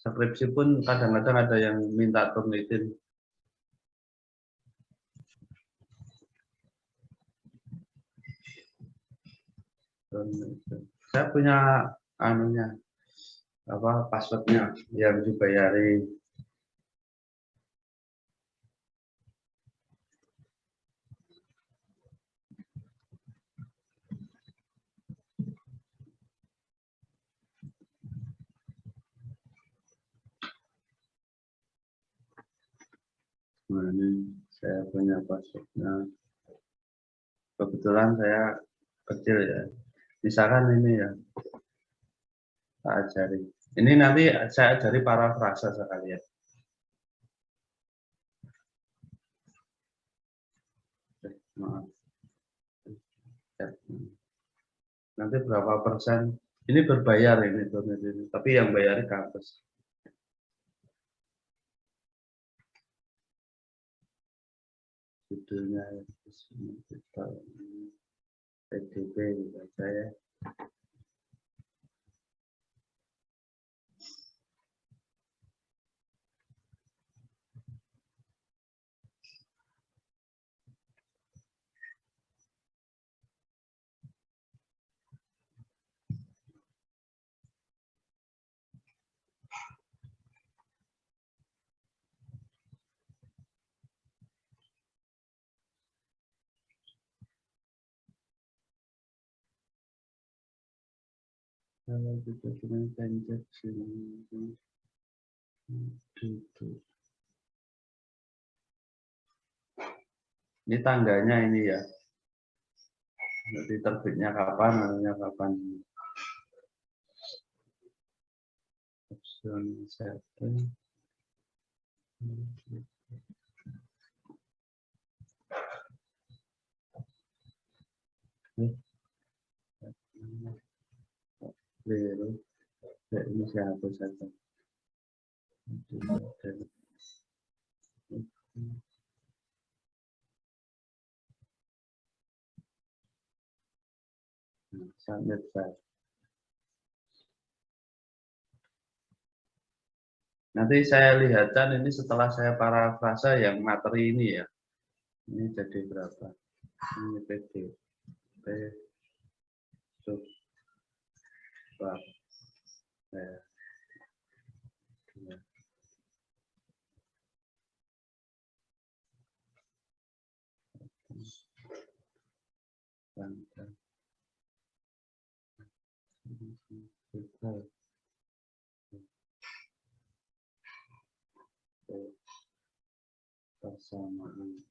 Skripsi pun kadang-kadang ada yang minta Turnitin. Saya punya anunya, passwordnya yang dibayari. Nah, ini saya punya passwordnya. Kebetulan saya kecil ya. Misalkan ini ya, saya ajari. Ini nanti saya ajari parafrase sekalian. Maaf. Nanti berapa persen? Ini berbayar ini, tapi yang bayar kampus. Judulnya PDB baca ya. Kalau kita dengan transaksi ini tanggalnya ini ya. Jadi terbitnya kapan, anunya kapan. Option setting. Ini siapa saja. Submit file. Nanti saya lihatkan ini setelah saya parafrase yang materi ini ya. Ini jadi berapa? Ini PDB sub bab. Persamaan.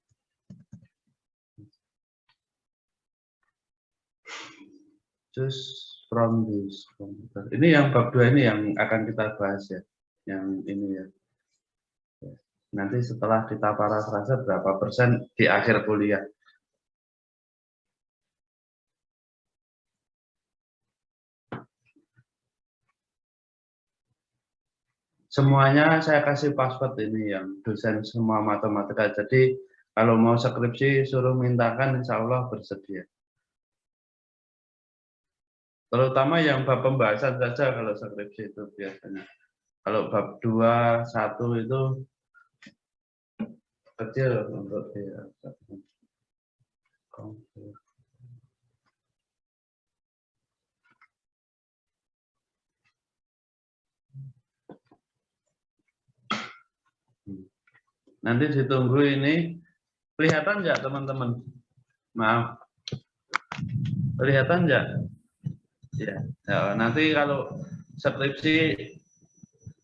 Choose from this computer. Ini yang bab 2 ini yang akan kita bahas ya. Yang ini ya. Nanti setelah kita parafrase berapa persen di akhir kuliah. Semuanya saya kasih password ini yang dosen semua matematika. Jadi kalau mau skripsi suruh mintakan, insya Allah bersedia. Terutama yang bab pembahasan saja kalau skripsi itu biasanya. Kalau bab 2, 1 itu kecil untuk dia. Nanti ditunggu ini. Kelihatan nggak teman-teman? Maaf. Kelihatan nggak? Ya. Nanti kalau skripsi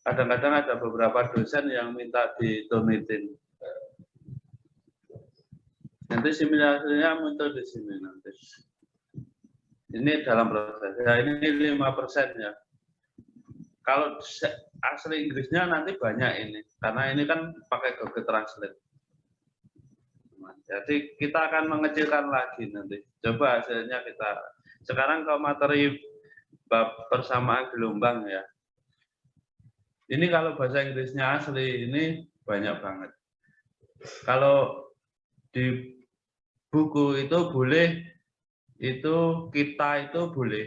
kadang-kadang ada beberapa dosen yang minta ditunitin. Nanti simulasinya muncul di sini nanti. Ini dalam proses. Ya, ini 5% ya. Kalau asli Inggrisnya nanti banyak ini, karena ini kan pakai Google Translate. Jadi kita akan mengecilkan lagi nanti. Coba hasilnya kita. Sekarang ke materi bab persamaan gelombang ya. Ini kalau bahasa Inggrisnya asli ini banyak banget. Kalau di buku itu boleh, itu kita itu boleh.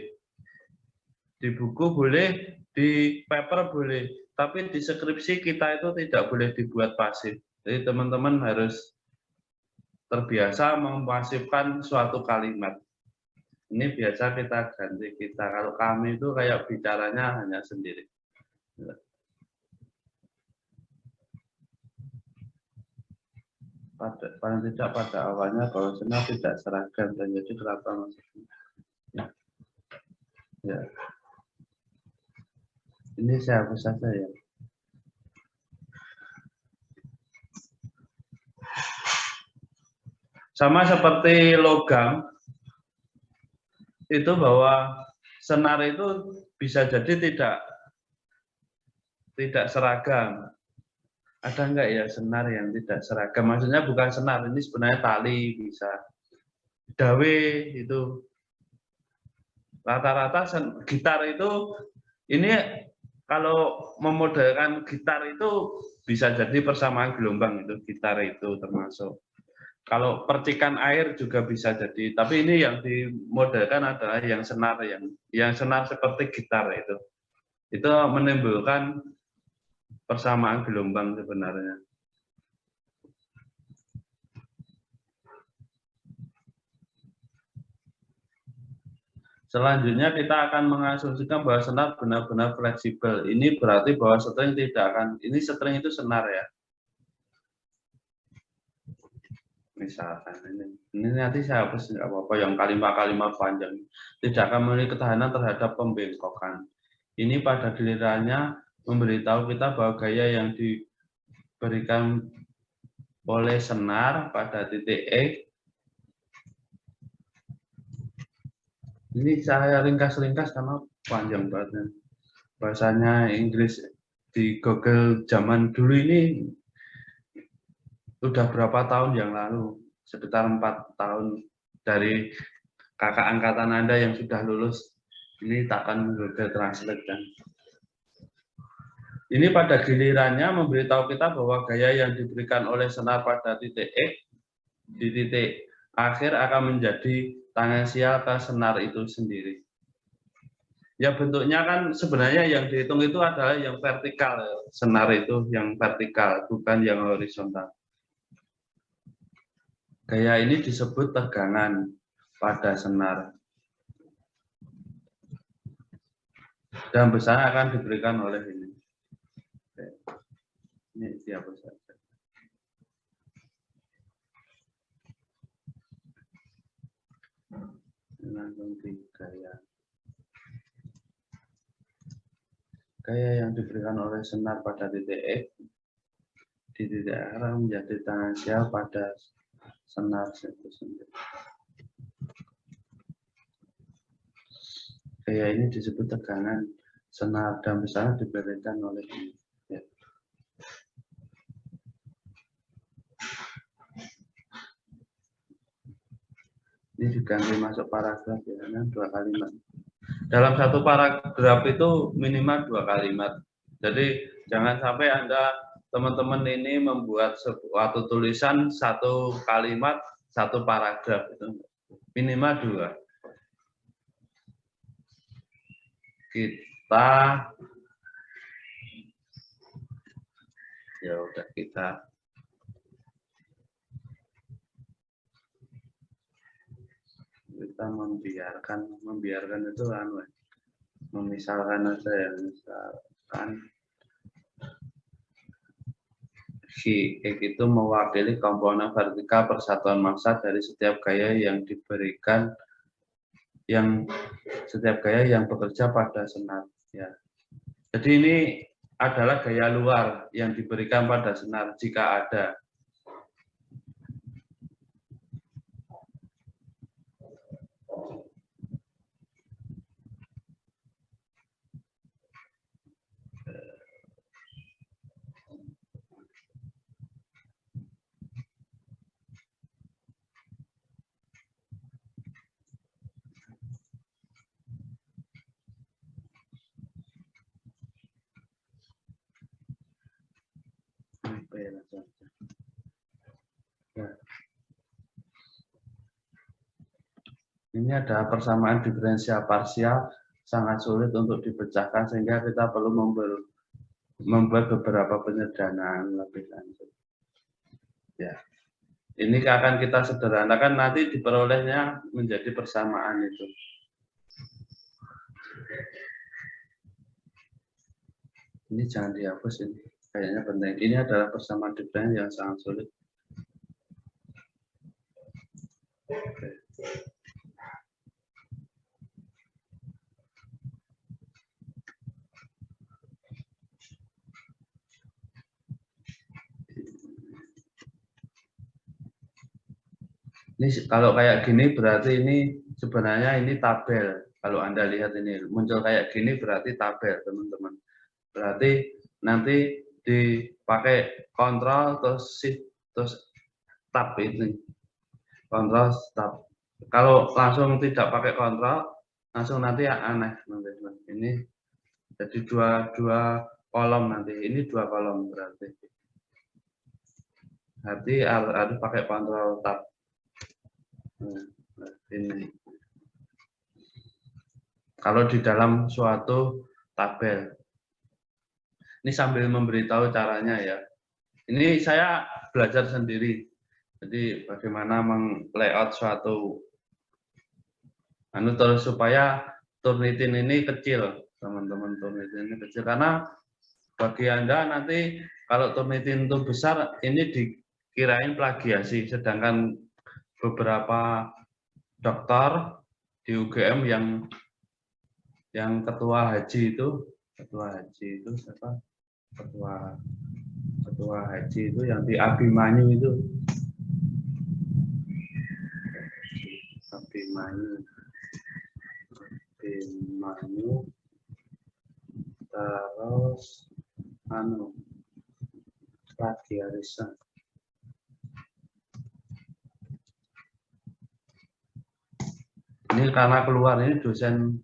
Di buku boleh, Di paper boleh, tapi di skripsi kita itu tidak boleh dibuat pasif. Jadi teman-teman harus terbiasa memasifkan suatu kalimat. Ini biasa kita ganti kita. Kalau kami itu kayak bicaranya hanya sendiri. Paling tidak pada awalnya kalau senar tidak seragam dan jadi kenapa maksudnya? Ya. Ini saya hapus saja ya. Sama seperti logam, itu bahwa senar itu bisa jadi tidak seragam. Ada enggak ya senar yang tidak seragam? Maksudnya bukan senar, ini sebenarnya tali bisa. Dawe itu. Rata-rata gitar itu, ini kalau memodelkan gitar itu bisa jadi persamaan gelombang itu, gitar itu termasuk. Kalau percikan air juga bisa jadi, tapi ini yang dimodelkan adalah yang senar, yang senar seperti gitar itu. Itu menimbulkan persamaan gelombang sebenarnya. Selanjutnya kita akan mengasumsikan bahwa senar benar-benar fleksibel. Ini berarti bahwa string tidak akan, ini string itu senar ya. Misalkan ini nanti saya hapus nggak apa-apa yang kalimat-kalimat panjang. Tidak akan memiliki ketahanan terhadap pembengkokan. Ini pada gilirannya memberitahu kita bahwa gaya yang diberikan oleh senar pada titik X. Ini saya ringkas-ringkas karena panjang banget. Bahasanya Inggris di Google zaman dulu ini sudah berapa tahun yang lalu, sekitar 4 tahun dari kakak angkatan Anda yang sudah lulus. Ini takkan Google Translate kan. Ini pada gilirannya memberitahu kita bahwa gaya yang diberikan oleh senar pada titik X di titik akhir akan menjadi tangensial ke senar itu sendiri. Ya bentuknya kan sebenarnya yang dihitung itu adalah yang vertikal, senar itu yang vertikal, bukan yang horizontal. Gaya ini disebut tegangan pada senar. Dan besar akan diberikan oleh ini. Ini siapa saja. Langsung di gaya. Gaya yang diberikan oleh senar pada titik X di titik akhir menjadi tangensial pada senar itu sendiri. Gaya ini disebut tegangan senar dan besar diberikan oleh ini. Ya. Ini diganti masuk paragraf ya, 2 kalimat. Dalam satu paragraf itu minimal 2 kalimat. Jadi jangan sampai Anda teman-teman ini membuat suatu tulisan 1 kalimat 1 paragraf itu minimal 2. Kita ya udah kita membiarkan itu memisalkan aja ya, misalkan X itu mewakili komponen vertikal persatuan massa dari setiap gaya yang diberikan setiap gaya yang bekerja pada senar ya. Jadi ini adalah gaya luar yang diberikan pada senar jika ada. Ini ada persamaan diferensial parsial sangat sulit untuk dipecahkan sehingga kita perlu membuat beberapa penyederhanaan lebih lanjut. Ya, ini akan kita sederhanakan, nanti diperolehnya menjadi persamaan itu. Ini jangan dihapus ini, kayaknya penting. Ini adalah persamaan diferensial yang sangat sulit. Oke. Ini kalau kayak gini berarti ini sebenarnya ini tabel. Kalau Anda lihat ini muncul kayak gini berarti tabel, teman-teman. Berarti nanti dipakai kontrol terus shift terus tab ini. Kontrol tab. Kalau langsung tidak pakai kontrol, langsung nanti aneh nanti. Ini jadi dua kolom nanti. Ini dua kolom berarti. Nanti harus pakai kontrol tab. Ini. Kalau di dalam suatu tabel. Ini sambil memberitahu caranya ya. Ini saya belajar sendiri. Jadi bagaimana meng-layout suatu terus supaya Turnitin ini kecil, teman-teman. Turnitin ini kecil karena bagi Anda nanti kalau Turnitin itu besar ini dikirain plagiasi, sedangkan beberapa dokter di UGM yang ketua haji itu siapa? Ketua haji itu yang di Abimanyu itu. Abimanyu terus plagiarisme. Ini karena keluar ini dosen.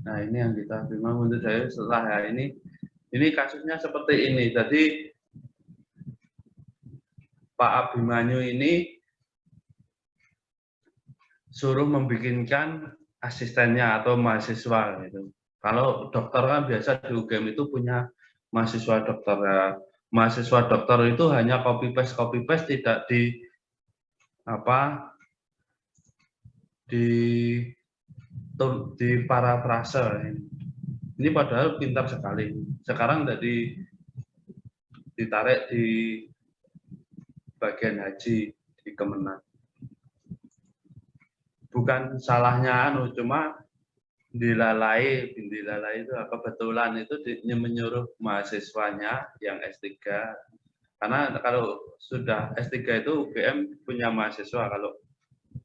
Nah, ini yang kita terima untuk saya setelah ya ini kasusnya seperti ini. Jadi Pak Abimanyu ini suruh membikinkan asistennya atau mahasiswa gitu. Kalau dokter kan biasa di UGM itu punya mahasiswa dokter. Ya. Mahasiswa dokter itu hanya copy paste tidak di parafrase. Ini padahal pintar sekali. Sekarang jadi ditarik di bagian haji di Kemenang. Bukan salahnya cuma dilalai itu kebetulan itu menyuruh mahasiswanya yang S3. Karena kalau sudah S3 itu UGM punya mahasiswa, kalau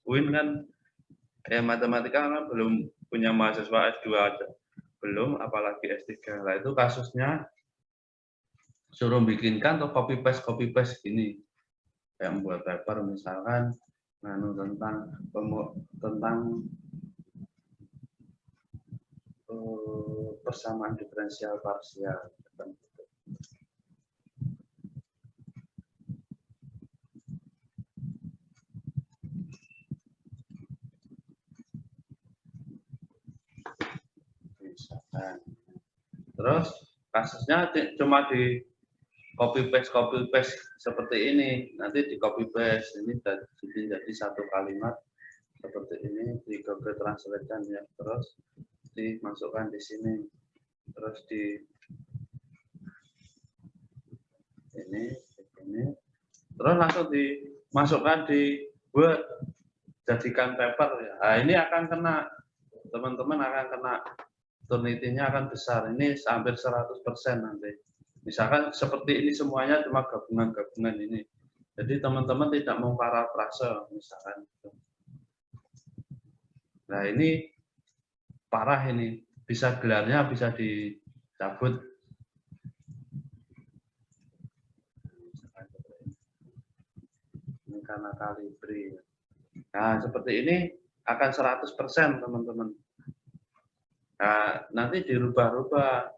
UIN kan matematika kan belum punya mahasiswa S2 aja. Belum apalagi S3. Lah itu kasusnya suruh bikinkan atau copy paste ini. Kayak membuat paper misalkan tentang persamaan diferensial parsial. Misalkan. Terus kasusnya cuma di copy paste seperti ini, nanti di copy paste ini jadi satu kalimat seperti ini di Google Translate kan ya, terus dimasukkan di sini, terus di ini, terus langsung dimasukkan di Word, jadikan paper ya. Nah, ini akan kena, teman-teman akan kena, Turnitinnya akan besar, ini hampir 100% nanti. Misalkan seperti ini semuanya cuma gabungan-gabungan ini. Jadi teman-teman tidak mau parafrase misalkan. Nah ini parah ini, bisa gelarnya bisa dicabut. Ini karena kalibri. Nah seperti ini akan 100% teman-teman. Nah, nanti dirubah-rubah.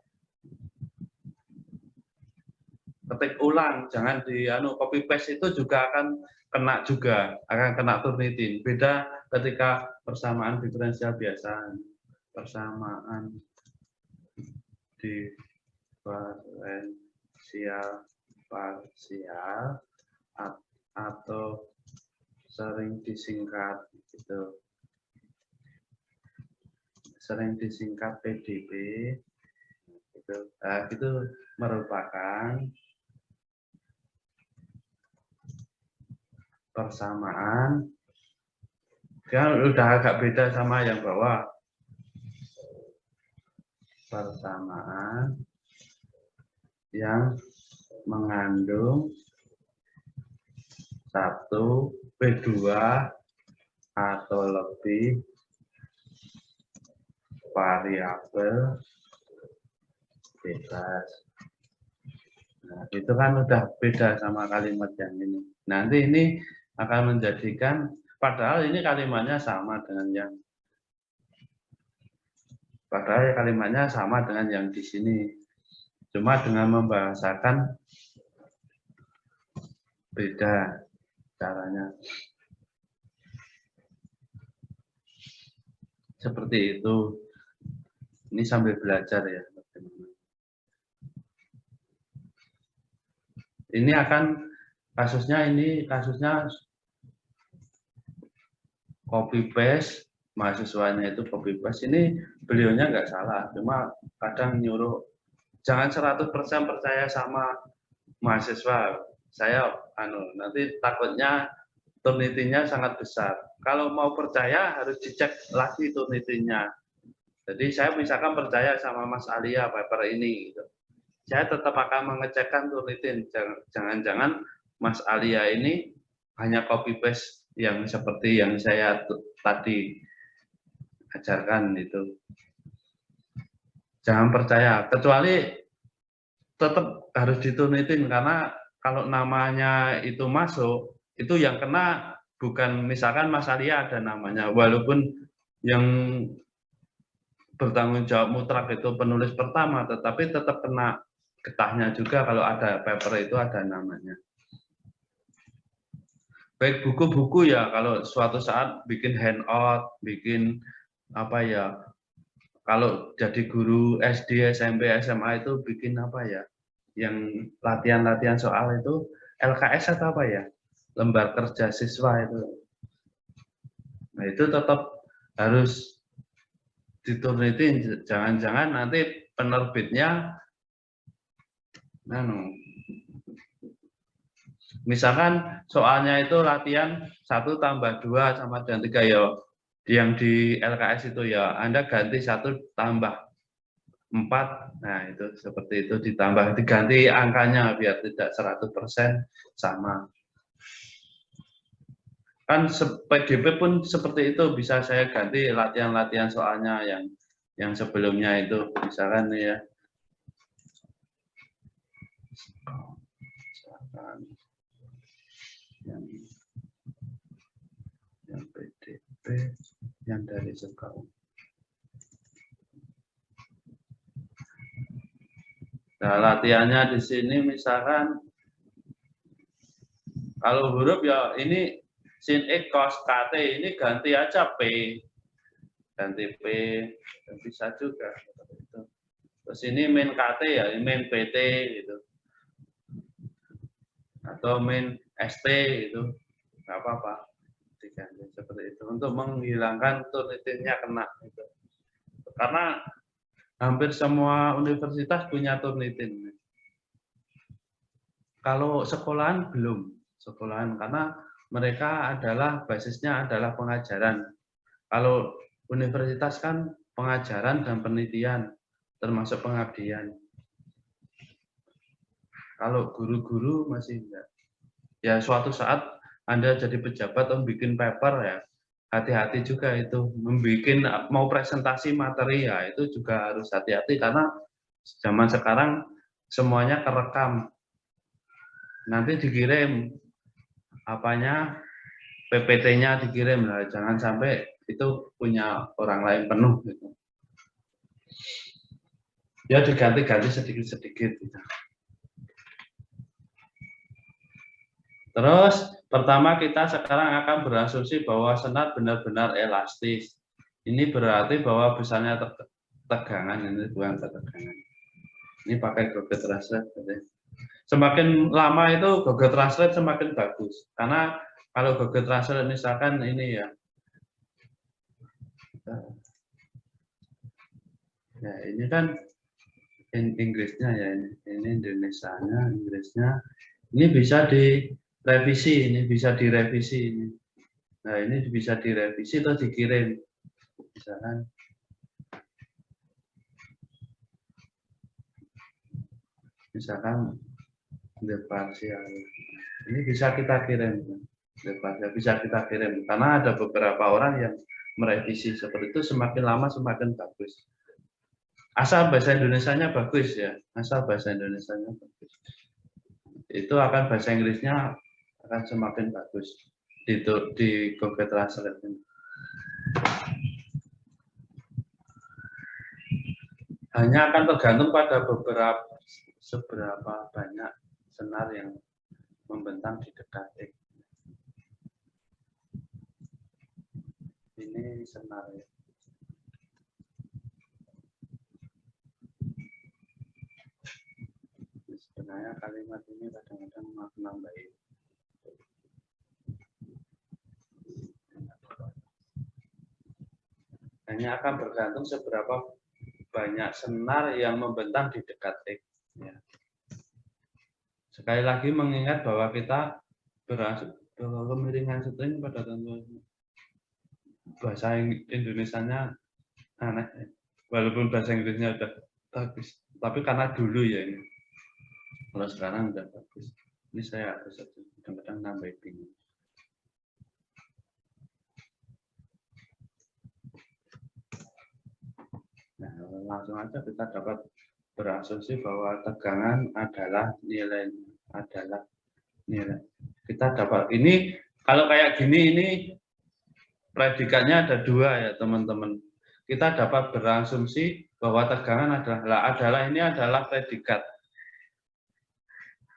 Ketik ulang, jangan copy paste itu juga akan kena Turnitin. Beda ketika persamaan diferensial biasa. persamaan diferensial parsial atau sering disingkat gitu. Sering disingkat PDP gitu. Nah, itu merupakan persamaan. Kan udah agak beda sama yang bawah. Persamaan yang mengandung 1 P2 atau lebih variabel bebas. Nah, itu kan udah beda sama kalimat yang ini. Nanti ini akan menjadikan, padahal ini kalimatnya sama dengan yang di sini. Cuma dengan membahasakan beda caranya. Seperti itu. Ini sambil belajar ya. Ini akan kasusnya copy paste, mahasiswanya itu copy paste. Ini beliaunya nggak salah, cuma kadang nyuruh jangan 100% percaya sama mahasiswa. Saya nanti takutnya turnitinya sangat besar. Kalau mau percaya harus dicek lagi turnitinya. Jadi saya misalkan percaya sama Mas Alia paper ini gitu. Saya tetap akan mengecekkan turnitin. Jangan-jangan Mas Alia ini hanya copy paste yang seperti yang saya tadi ajarkan itu. Jangan percaya, kecuali tetap harus diturnitin karena kalau namanya itu masuk, itu yang kena bukan misalkan Mas Alia ada namanya, walaupun yang bertanggung jawab mutlak itu penulis pertama, tetapi tetap kena getahnya juga kalau ada paper itu ada namanya. Baik buku-buku ya, kalau suatu saat bikin handout, bikin apa ya, kalau jadi guru SD, SMP, SMA itu bikin apa ya, yang latihan-latihan soal itu LKS atau apa ya, lembar kerja siswa itu. Nah itu tetap harus diturnitin, jangan-jangan nanti penerbitnya misalkan soalnya itu latihan 1 tambah 2 sama dengan 3 ya, yang di LKS itu ya Anda ganti 1 tambah 4, nah itu seperti itu ditambah, diganti angkanya biar tidak 100% sama. Kan PDP pun seperti itu, bisa saya ganti latihan-latihan soalnya yang sebelumnya itu, misalkan ya. Yang PDP yang dari Sekau. Nah, latihannya di sini misalkan kalau huruf ya ini sin X cos KT ini ganti aja P. Ganti P, bisa juga. Terus ini min KT ya, min PT gitu. Atau min ST gitu. Enggak apa-apa. Diganti seperti itu untuk menghilangkan turnitinnya kena gitu. Karena hampir semua universitas punya turnitin. Kalau sekolahan belum, sekolahan karena mereka adalah basisnya adalah pengajaran. Kalau universitas kan pengajaran dan penelitian, termasuk pengabdian. Kalau guru-guru masih enggak. Ya suatu saat Anda jadi pejabat atau bikin paper ya, hati-hati juga itu. Membikin mau presentasi materi ya, itu juga harus hati-hati karena zaman sekarang semuanya kerekam. Nanti dikirim apanya PPT-nya dikirim lah, jangan sampai itu punya orang lain penuh gitu. Ya diganti-ganti sedikit-sedikit gitu. Terus pertama kita sekarang akan berasumsi bahwa senat benar-benar elastis. Ini berarti bahwa besarnya tegangan, ini bukan ketegangan. Ini pakai Google Translate. Semakin lama itu Google Translate semakin bagus. Karena kalau Google Translate misalkan ini ya, ya ini kan Inggrisnya ya, ini Indonesianya, Inggrisnya. Ini bisa direvisi, ini bisa direvisi ini. Nah ini bisa direvisi atau dikirim, misalkan the partial. Ini bisa kita kirim, bisa kita kirim karena ada beberapa orang yang merevisi seperti itu, semakin lama semakin bagus. Asal bahasa Indonesianya bagus ya, asal bahasa Indonesianya bagus. Itu akan bahasa Inggrisnya akan semakin bagus di Google Translate. Hanya akan tergantung pada seberapa banyak senar yang membentang di dekat X. Ini senar ya. Sebenarnya kalimat ini kadang-kadang makna baik. Hanya akan bergantung seberapa banyak senar yang membentang di dekat X. Ya. Sekali lagi mengingat bahwa kita bahwa kemiringan string pada tentu bahasa Indonesianya aneh. Walaupun bahasa Inggrisnya udah bagus, tapi karena dulu ya ini. Kalau sekarang udah bagus. Ini saya harus kadang-kadang nambah bingung. Nah, langsung aja kita dapat berasumsi bahwa tegangan adalah nilai. Kita dapat ini kalau kayak gini ini predikatnya ada dua ya teman-teman. Kita dapat berasumsi bahwa tegangan adalah ini adalah predikat.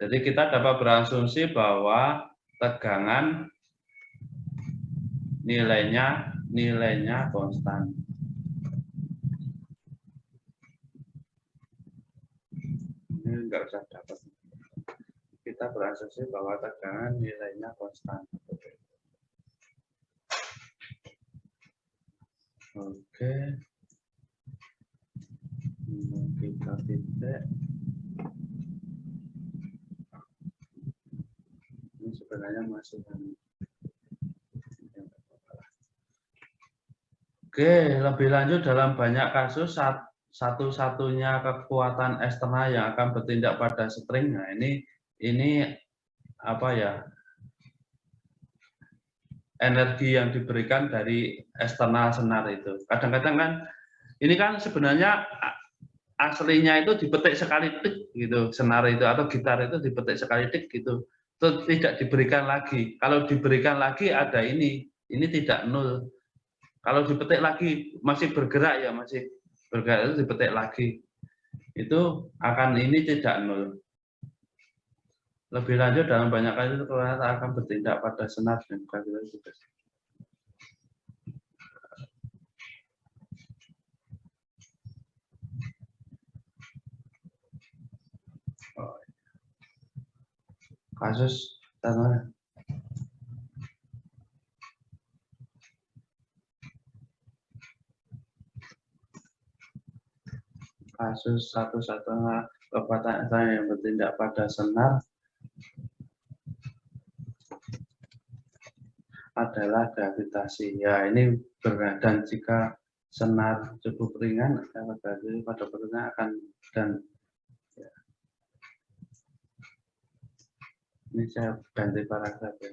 Jadi kita dapat berasumsi bahwa tegangan nilainya konstan. Ini enggak usah dapat. Kita berasumsi bahwa tegangan nilainya konstan. Oke. Kita titik. Ini sebenarnya masih Oke, lebih lanjut dalam banyak kasus satu-satunya kekuatan eksternal yang akan bertindak pada string. Nah, ini apa ya? Energi yang diberikan dari eksternal senar itu. Kadang-kadang kan ini kan sebenarnya aslinya itu dipetik sekali tik gitu, senar itu atau gitar itu dipetik sekali tik gitu. Itu tidak diberikan lagi. Kalau diberikan lagi ada ini tidak nol. Kalau dipetik lagi masih bergerak ya, masih bergerak itu dipetik lagi. Itu akan ini tidak nol. Lebih lanjut dalam banyak kali itu akan bertindak pada senar dan gravitas juga. Kasus tanah. Kasus satu-satunya kekuatan yang bertindak pada senar adalah gravitasi. Ya, ini dan jika senar cukup ringan, gravitasi pada bentuknya akan dan ya. Ini saya ganti paragraf ya.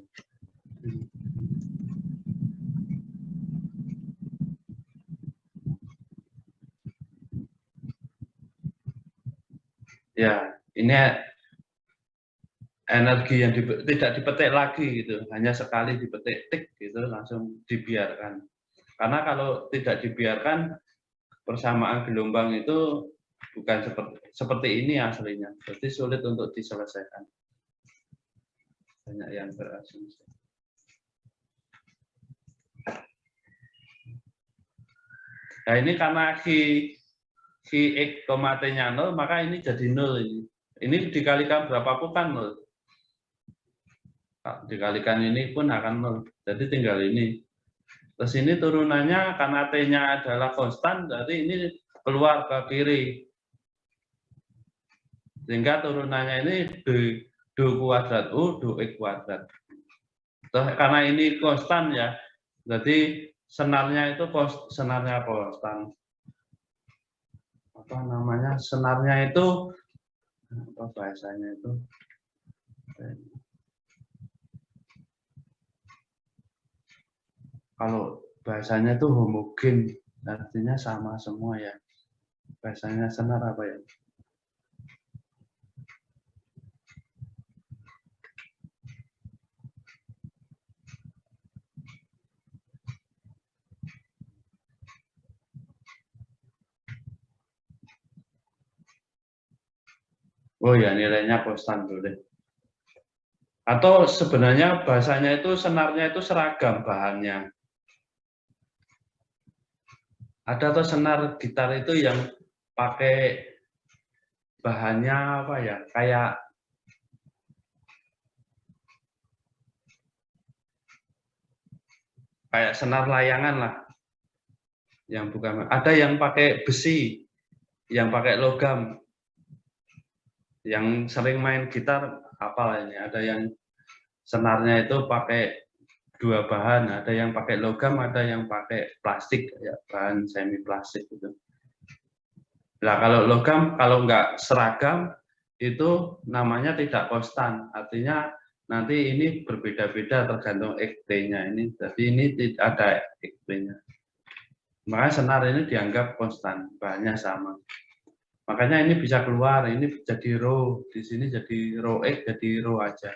Ya, ini energi yang tidak dipetik lagi gitu, hanya sekali dipetik tik gitu langsung dibiarkan. Karena kalau tidak dibiarkan persamaan gelombang itu bukan seperti ini aslinya, jadi sulit untuk diselesaikan. Banyak yang berasumsi. Nah ini karena X, T-nya 0, maka ini jadi 0 ini. Ini dikalikan berapapun kan 0. Dikalikan ini pun akan 0. Jadi tinggal ini. Terus ini turunannya karena T-nya adalah konstan, jadi ini keluar ke kiri. Sehingga turunannya ini do kuadrat U, do X kuadrat. Terus karena ini konstan ya, jadi senarnya itu senarnya konstan. Apa namanya? Senarnya itu apa bahasanya itu? Kalau bahasanya itu homogen, artinya sama semua ya. Bahasanya senar apa ya? Oh ya, nilainya konstan boleh. Atau sebenarnya bahasanya itu senarnya itu seragam bahannya. Ada tuh senar gitar itu yang pakai bahannya apa ya? Kayak senar layangan lah. Yang bukan, ada yang pakai besi, yang pakai logam. Yang sering main gitar apalah ini, ada yang senarnya itu pakai 2 bahan, ada yang pakai logam, ada yang pakai plastik, ya, bahan semi plastik gitu. Nah kalau logam, kalau nggak seragam, itu namanya tidak konstan, artinya nanti ini berbeda-beda tergantung XT-nya ini, jadi ini tidak ada XT-nya. Makanya senar ini dianggap konstan, bahannya sama. Makanya ini bisa keluar, ini jadi rho, di sini jadi rho X, jadi rho aja.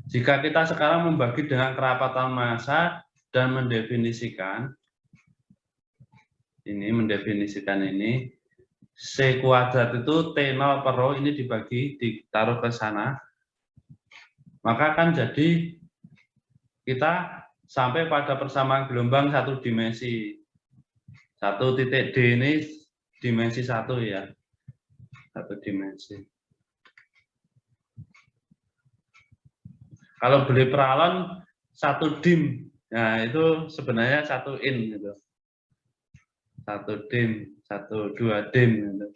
Jika kita sekarang membagi dengan kerapatan massa dan mendefinisikan ini, C kuadrat itu T0 per rho ini dibagi, ditaruh ke sana, maka akan jadi kita sampai pada persamaan gelombang satu dimensi. 1 titik D ini dimensi 1 ya, 1 dimensi. Kalau beli peralon 1 dim, nah itu sebenarnya 1 in gitu. 1 dim, 2 dim gitu.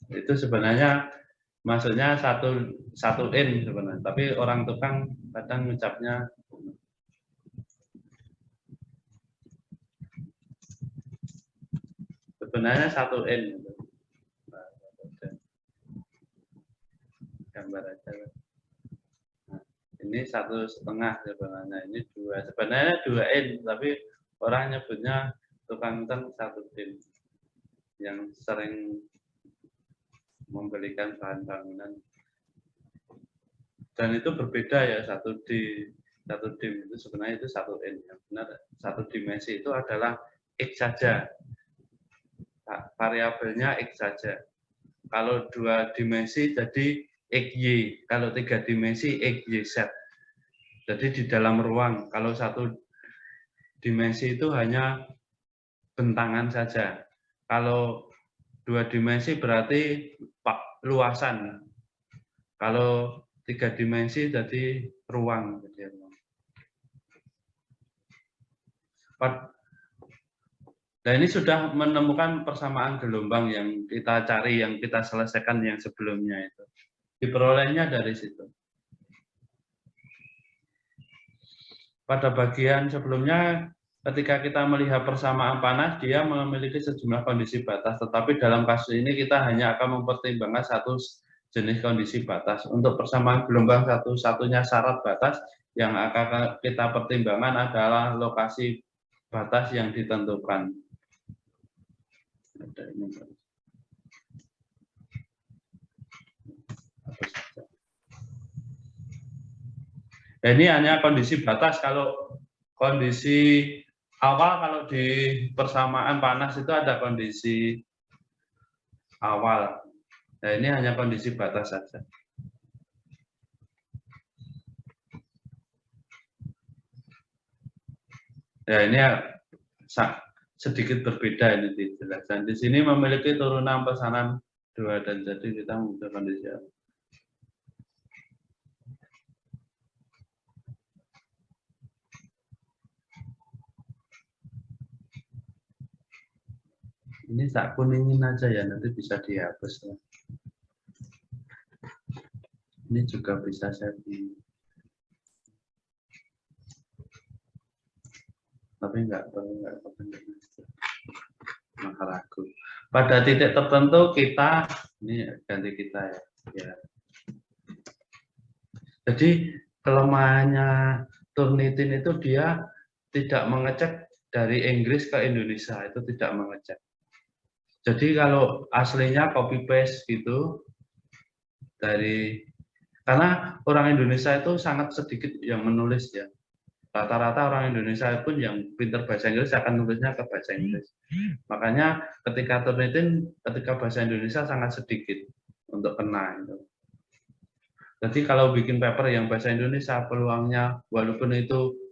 Itu sebenarnya maksudnya satu in sebenarnya, tapi orang tukang kadang mengucapnya sebenarnya 1 in gitu. Gambar aja. Nah, ini 1,5 sebenarnya, ini 2, sebenarnya 2 in, tapi orang nyebutnya tukang 1 in yang sering membelikan bahan bangunan. Dan itu berbeda ya, 1 dim itu sebenarnya itu 1 in. Yang benar 1 dimensi itu adalah X saja. Variabelnya X saja. Kalau 2 dimensi jadi XY, kalau 3 dimensi XYZ. Jadi di dalam ruang, kalau 1 dimensi itu hanya bentangan saja. Kalau 2 dimensi berarti luasan. Kalau 3 dimensi jadi ruang. Nah ini sudah menemukan persamaan gelombang yang kita cari, yang kita selesaikan yang sebelumnya itu. Diperolehnya dari situ. Pada bagian sebelumnya, ketika kita melihat persamaan panas, dia memiliki sejumlah kondisi batas. Tetapi dalam kasus ini kita hanya akan mempertimbangkan satu jenis kondisi batas. Untuk persamaan gelombang satu-satunya syarat batas yang akan kita pertimbangkan adalah lokasi batas yang ditentukan. Nah, ini hanya kondisi batas. Kalau kondisi awal, kalau di persamaan panas itu ada kondisi awal. Nah, ini hanya kondisi batas saja. Ya ini sedikit berbeda ini dijelaskan. Di sini memiliki turunan pesanan 2 dan jadi kita membuat kondisi awal. Ini tak kuningin aja ya, nanti bisa dihapus. Ini juga bisa saya di, tapi nggak ragu. Pada titik tertentu kita, ini ganti kita ya. Jadi kelemahannya Turnitin itu dia tidak mengecek dari Inggris ke Indonesia, itu tidak mengecek. Jadi kalau aslinya copy paste gitu dari, karena orang Indonesia itu sangat sedikit yang menulis ya. Rata-rata orang Indonesia pun yang pintar bahasa Inggris akan nulisnya ke bahasa Inggris. Makanya ketika Turnitin, ketika bahasa Indonesia sangat sedikit untuk kena itu. Jadi kalau bikin paper yang bahasa Indonesia, peluangnya walaupun itu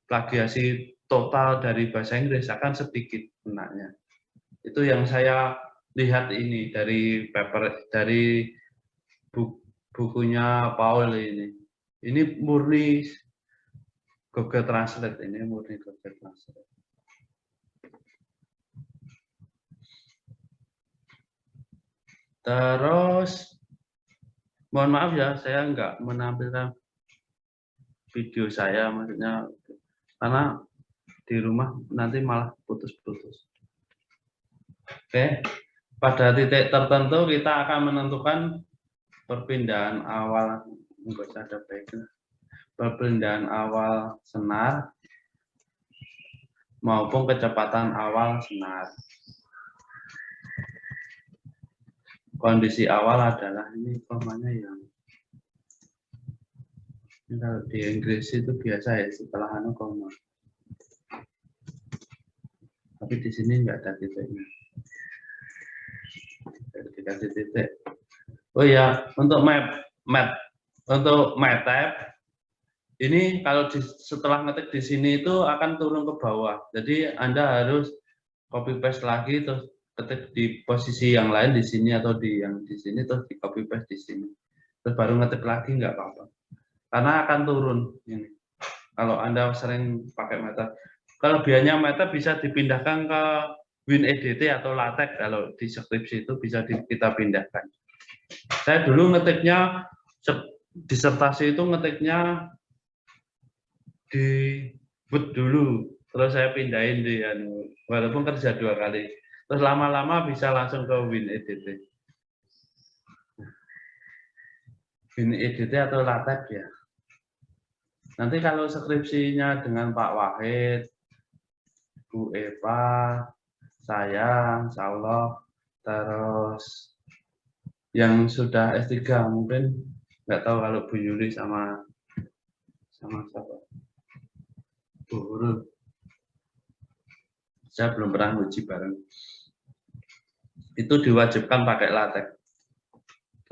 plagiasi total dari bahasa Inggris akan sedikit kenanya. Itu yang saya lihat ini dari paper, dari bukunya Paul ini. Ini murni Google Translate, ini murni Google Translate. Terus, mohon maaf ya, saya nggak menampilkan video saya, maksudnya karena di rumah nanti malah putus-putus. Oke, pada titik tertentu kita akan menentukan perpindahan awal, nggak usah ada baiknya, perpindahan awal senar maupun kecepatan awal senar. Kondisi awal adalah ini komanya yang ini kalau di Inggris itu biasa ya setelah anu koma. Tapi di sini nggak ada titiknya. Dikasih titik. Oh ya, untuk untuk MATLAB ini kalau setelah ngetik di sini itu akan turun ke bawah. Jadi Anda harus copy paste lagi terus ketik di posisi yang lain di sini atau di yang di sini terus di copy paste di sini. Terus baru ngetik lagi nggak apa-apa. Karena akan turun ini. Kalau Anda sering pakai MATLAB. Kelebihannya MATLAB bisa dipindahkan ke WinEDT atau LaTeX, kalau di skripsi itu bisa kita pindahkan. Saya dulu ngetiknya, disertasi itu ngetiknya di Word dulu, terus saya pindahin di walaupun kerja 2 kali. Terus lama-lama bisa langsung ke WinEDT. WinEDT atau LaTeX ya. Nanti kalau skripsinya dengan Pak Wahid, Bu Eva, saya, insya Allah, terus yang sudah S3 mungkin nggak tahu kalau Bu Yuli sama siapa, Bu Hurul. Saya belum pernah uji bareng. Itu diwajibkan pakai LaTeX.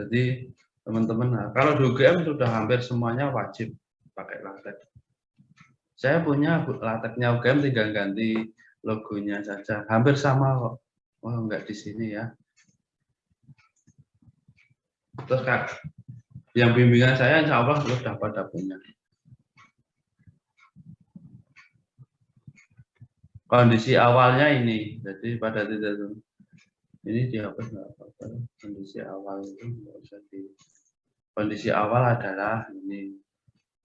Jadi teman-teman, kalau di UGM sudah hampir semuanya wajib pakai LaTeX. Saya punya LaTeX-nya UGM, tinggal ganti logonya saja, hampir sama kok. Oh, enggak di sini ya. Terus Kak, yang bimbingan saya insya Allah sudah pada punya. Kondisi awalnya ini, jadi pada titik ini dihapus nggak apa-apa. Kondisi awal itu nggak usah di. Kondisi awal adalah ini.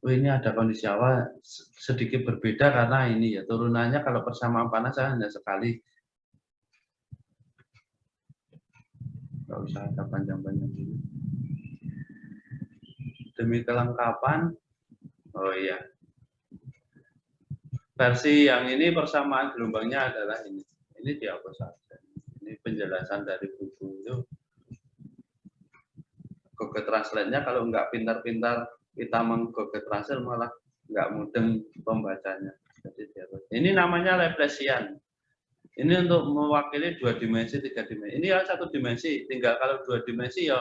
Oh, ini ada kondisi awal sedikit berbeda karena ini ya turunannya kalau persamaan panas hanya sekali. Nggak usah ada panjang-panjang dulu. Demi kelengkapan, oh iya, versi yang ini persamaan gelombangnya adalah ini dihapus saja. Ini penjelasan dari buku itu. Google Translate-nya kalau nggak pintar-pintar kita meng-Google Translate malah nggak mudeng pembacanya. Jadi ini namanya Laplacian. Ini untuk mewakili 2 dimensi, 3 dimensi. Ini ya 1 dimensi. Tinggal kalau 2 dimensi ya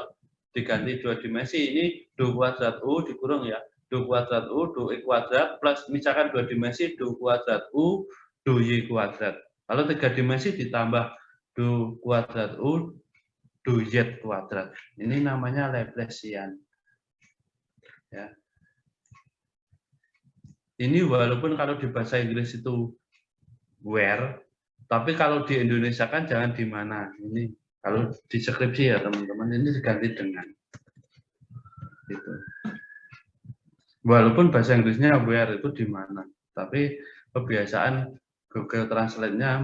diganti 2 dimensi. Ini 2 kuadrat U dikurung ya do kuadrat U, do I kuadrat, plus misalkan 2 dimensi, do kuadrat U, do Y kuadrat. Kalau 3 dimensi ditambah do kuadrat U, do Y kuadrat. Ini namanya Laplacian. Ya. Ini walaupun kalau di bahasa Inggris itu where, tapi kalau di Indonesia kan jangan di mana. Ini kalau di skripsi ya teman-teman, ini diganti dengan. Gitu. Walaupun bahasa Inggrisnya where itu di mana, tapi kebiasaan Google Translate-nya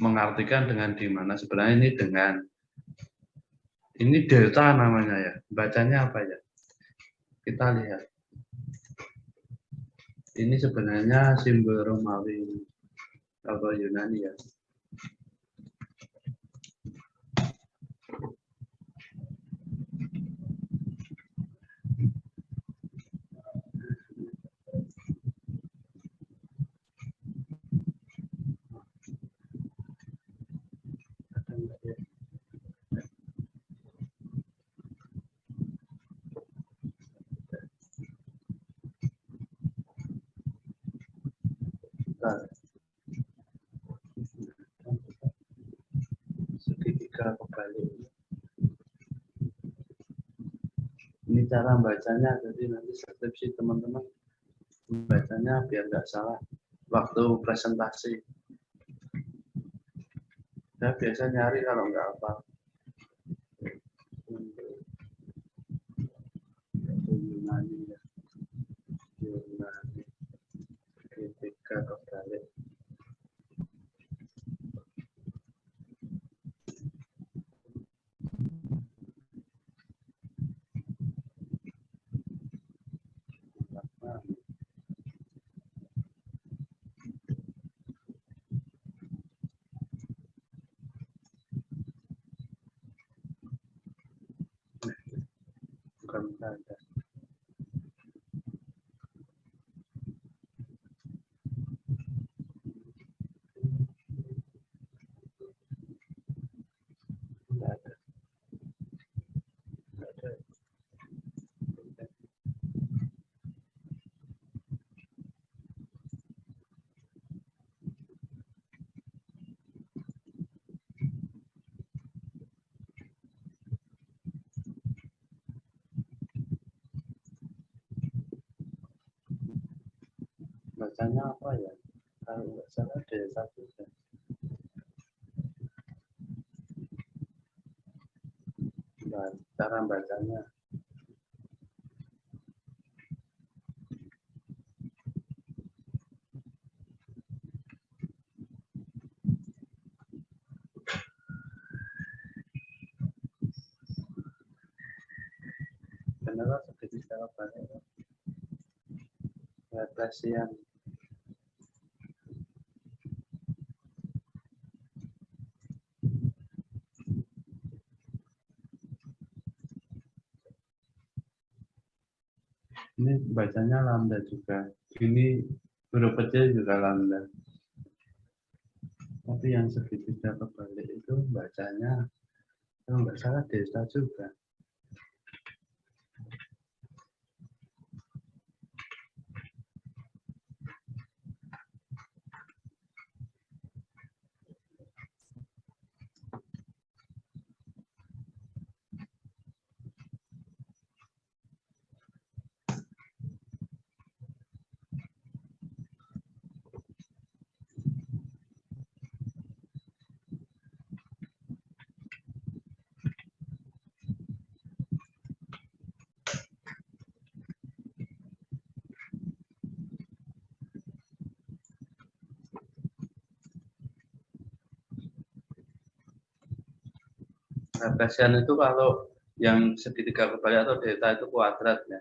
mengartikan dengan di mana. Sebenarnya ini dengan. Ini delta namanya ya. Bacanya apa ya? Kita lihat. Ini sebenarnya simbol Romawi atau Yunani ya. Segitiga kebalik. Ini cara bacanya, jadi nanti skripsi teman-teman bacanya biar nggak salah waktu presentasi. Saya biasa nyari kalau nggak apa. Yunani ya. Yunani. Segitiga kebalik. Bukan ada. Nggak ada. Nggak ada. Bacanya apa ya? Kalau nggak salah desa juga. Nah, cara bacanya. Kenapa segitiga kebalik? Laplacian. Ini bacanya lambda juga. Ini huruf kecil juga lambda. Tapi yang segitiga kebalik itu bacanya kalau nggak salah desa juga. Laplacian itu kalau yang segitiga kebalik atau delta itu kuadrat ya.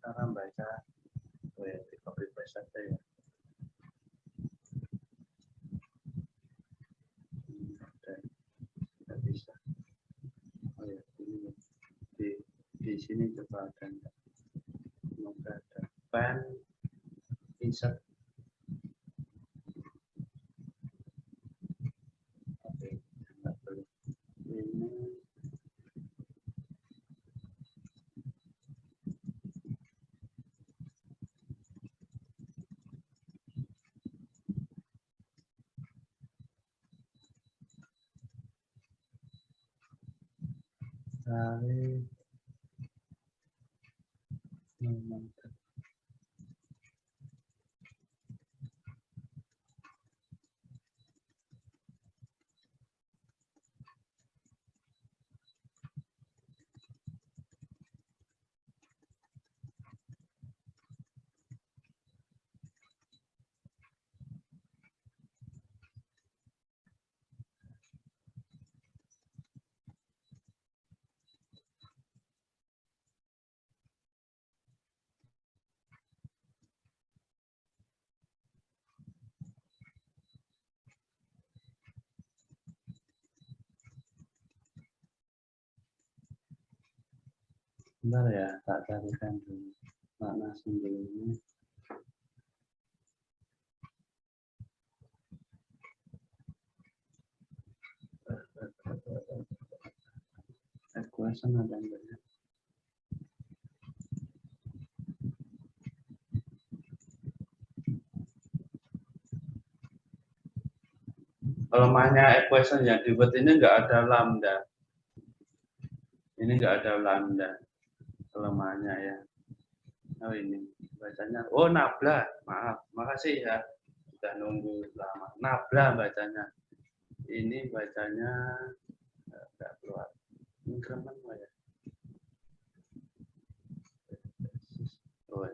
Cara baca, oh ya, di copy paste saja ya. sini coba ada enggak? Semoga ada pen insert. Oke, enggak perlu. Ini cari bentar ya, tak carikan dulu makna simbolnya. Equation ada enggak ya? Kelemahannya equation yang dibuat ini enggak ada lambda. Ini enggak ada lambda. Kelemahannya ya. Oh ini bacanya. Oh nabla, maaf, makasih ya. Sudah nunggu lama. Nabla bacanya. Ini bacanya enggak keluar. Increment ya. Oh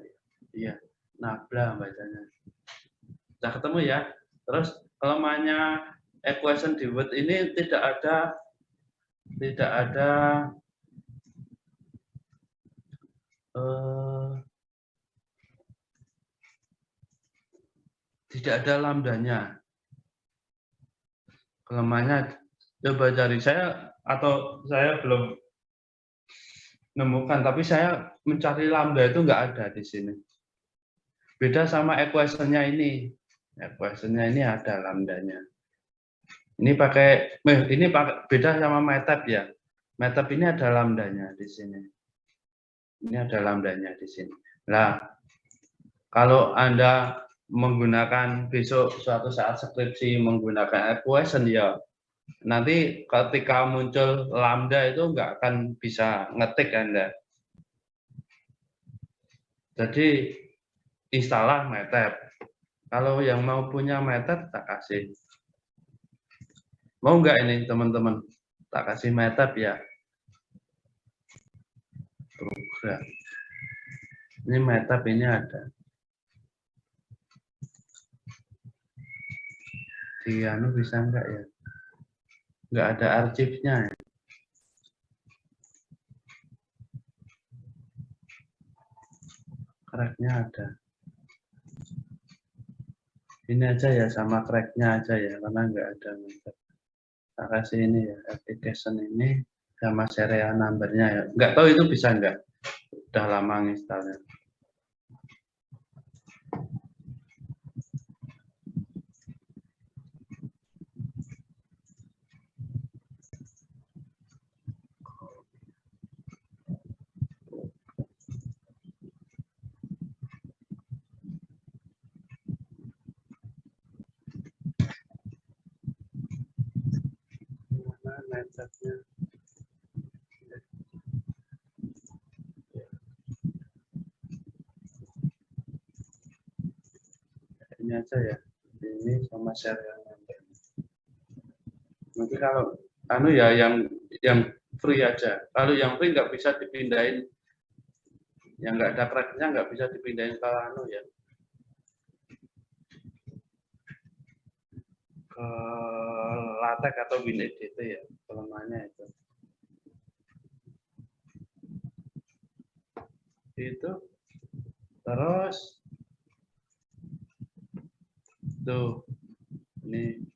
iya, nabla bacanya. Sudah ketemu ya. Terus kelemahannya equation di Word ini tidak ada tidak ada lambdanya. Kelemahannya coba cari saya atau saya belum menemukan, tapi saya mencari lambda itu nggak ada di sini. Beda sama equation-nya ini. Equation-nya ini ada lambdanya. Ini pakai beda sama MATLAB ya. MATLAB ini ada lambdanya di sini. Ini ada lambdanya di sini. Nah, kalau Anda menggunakan besok suatu saat skripsi menggunakan equation ya, nanti ketika muncul lambda itu nggak akan bisa ngetik Anda. Jadi instalah MATLAB. Kalau yang mau punya MATLAB tak kasih. Mau nggak ini teman-teman? Tak kasih MATLAB ya. Program. Ini MATLAB ini ada. Di anu bisa nggak ya? Nggak ada arsipnya ya. Cracknya ada. Ini aja ya, sama cracknya aja ya, karena nggak ada MATLAB. Tak kasih ini ya, application ini sama serial numbernya ya. Nggak tahu itu bisa nggak? Udah lama nginstalnya. MATLAB-nya. Ini aja ya, ini sama serial number. Nanti kalau anu ya yang free aja. Kalau yang free nggak bisa dipindahin, yang nggak ada cracknya nggak bisa dipindahin ke anu ya, ke LaTeX atau WinEDT ya, kelemahannya itu. Itu terus tuh ini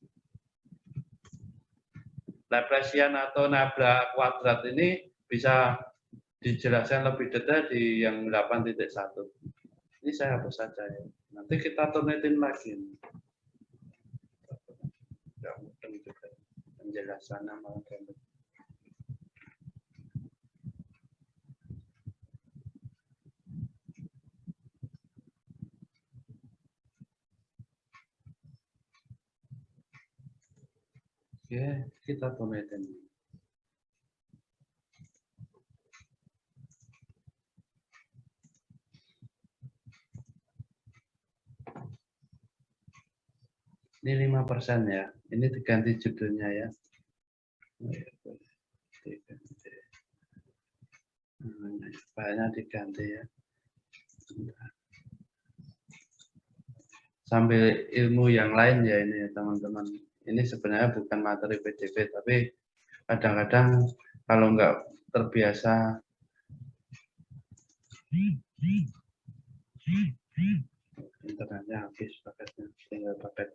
Laplacian atau nabla kuadrat ini bisa dijelaskan lebih detail di yang 8.1. Ini saya hapus saja ya. Nanti kita turnitin lagi. Nggak mungkin juga penjelasannya malah gambar. Oke, kita turnitin. Ini 5% ya. Ini diganti judulnya ya. Banyak diganti ya. Sambil ilmu yang lain ya ini teman-teman. Ini sebenarnya bukan materi PDP, tapi kadang-kadang kalau nggak terbiasa internetnya habis paketnya, tinggal paket.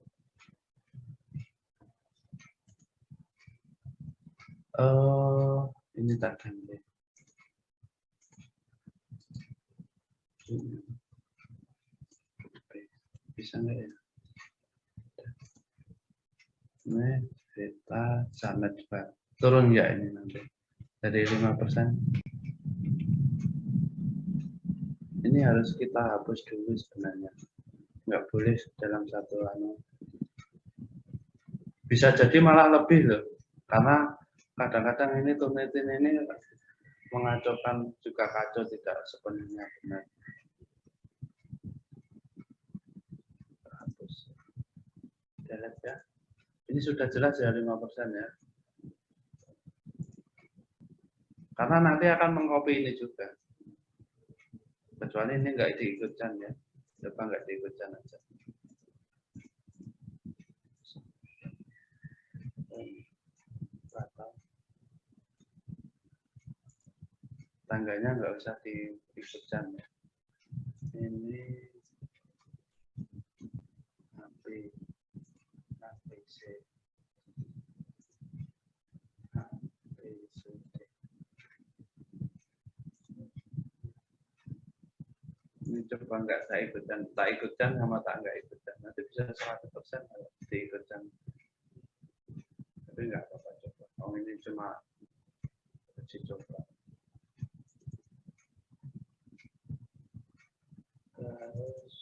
Ini tak ganti. Bisa nggak ya? Ini kita sangat cepat. Turun ya ini nanti dari 5%. Ini harus kita hapus dulu sebenarnya. Nggak boleh dalam satu anu. Bisa jadi malah lebih loh. Karena kadang-kadang ini turnitin ini mengacaukan juga kacau tidak sepenuhnya benar. Hapus. Delete ya. Ini sudah jelas ya 5% ya. Karena nanti akan mengcopy ini juga. Kecuali ini nggak diikutkan ya. Coba nggak diikutkan aja. Tangganya nggak usah diikutkan ya. Ini ABC. Ini coba nggak saya ikutkan, tak ikutkan sama tak nggak ikutkan, nanti bisa 100% diikutkan. Tapi nggak apa-apa coba. Oh ini cuma uji coba. Terus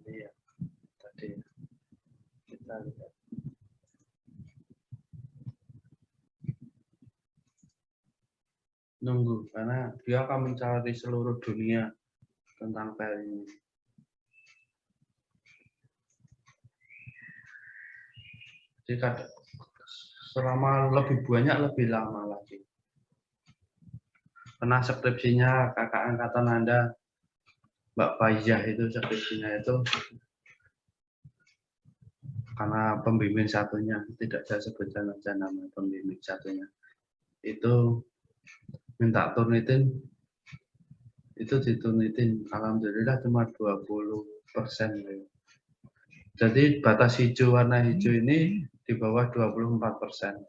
iya tadi kita lihat. Nunggu karena dia akan mencari seluruh dunia tentang pel ini. Jadi selama lebih banyak lebih lama lagi. Karena skripsinya kakak angkatan Anda Mbak Faizah itu skripsinya itu karena pembimbing satunya tidak saya sebutkan aja nama pembimbing satunya itu minta turnitin itu diturnitin alhamdulillah cuma 20%. Jadi batas hijau warna hijau ini di bawah 24%.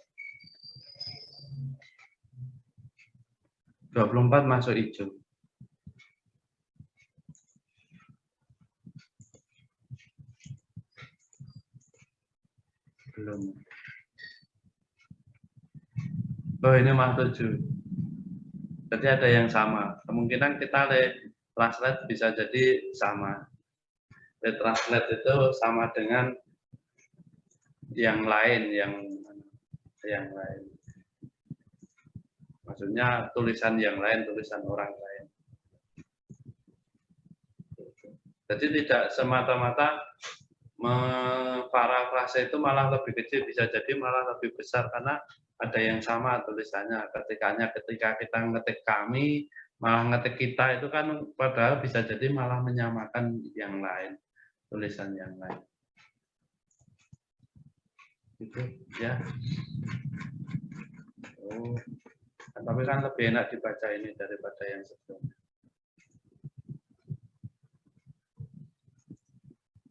24 masuk hijau. Belum. Oh ini masuk 7. Jadi ada yang sama. Kemungkinan kita translate bisa jadi sama. Translate itu sama dengan yang lain, yang lain. Maksudnya tulisan yang lain, tulisan orang lain. Jadi tidak semata-mata parafrase itu malah lebih kecil, bisa jadi malah lebih besar karena ada yang sama tulisannya. Ketika kita ngetik kami, Malah ngetik kita itu kan padahal bisa jadi malah menyamakan yang lain, tulisan yang lain. Gitu ya. Oh, tapi kan lebih enak dibaca ini daripada yang sebelumnya.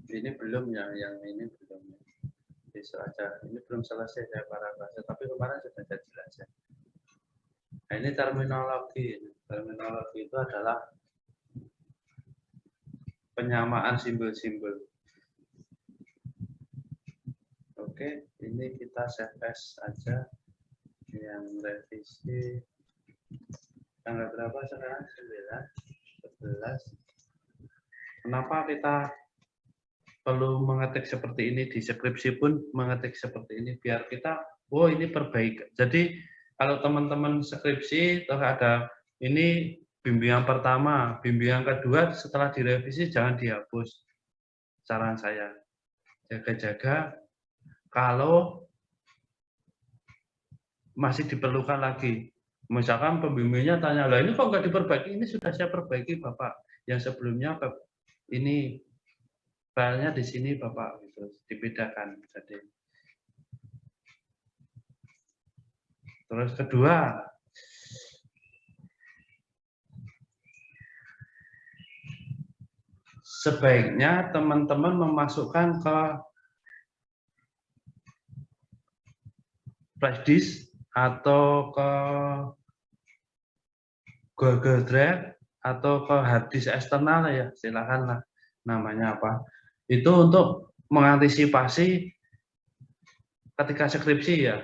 Ini belum ya, yang ini belum. Besok aja. Ini belum selesai saya parafrase, tapi kemarin sudah saya jelaskan. Nah, ini terminologi. Terminologi itu adalah penyamaan simbol-simbol. Oke, ini kita save as aja. Yang revisi tanggal berapa sekarang? 11. Kenapa kita perlu mengetik seperti ini di skripsi pun mengetik seperti ini biar kita, oh ini perbaikan. Jadi kalau teman-teman skripsi terus ada ini bimbingan pertama, bimbingan kedua setelah direvisi jangan dihapus. Saran saya jaga-jaga kalau masih diperlukan lagi. Misalkan pembimbingnya tanya, lah ini kok nggak diperbaiki? Ini sudah saya perbaiki Bapak. Yang sebelumnya ini filenya di sini Bapak, gitu, dibedakan. Jadi. Terus kedua, sebaiknya teman-teman memasukkan ke flash disk atau ke Google Drive atau ke hard disk eksternal ya, silakanlah namanya apa. Itu untuk mengantisipasi ketika skripsi ya,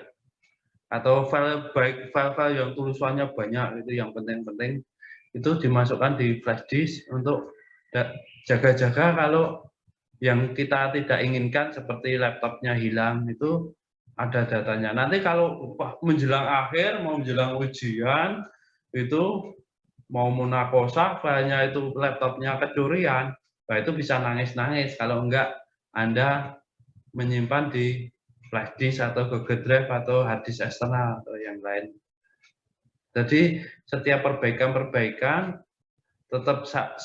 atau file baik file-file yang tulisannya banyak itu yang penting-penting itu dimasukkan di flash disk untuk jaga-jaga kalau yang kita tidak inginkan seperti laptopnya hilang itu ada datanya. Nanti kalau menjelang akhir mau menjelang ujian itu mau munakosah filenya itu laptopnya kecurian, nah itu bisa nangis-nangis kalau enggak Anda menyimpan di flash disk atau Google Drive atau hard disk eksternal atau yang lain. Jadi setiap perbaikan-perbaikan tetap 1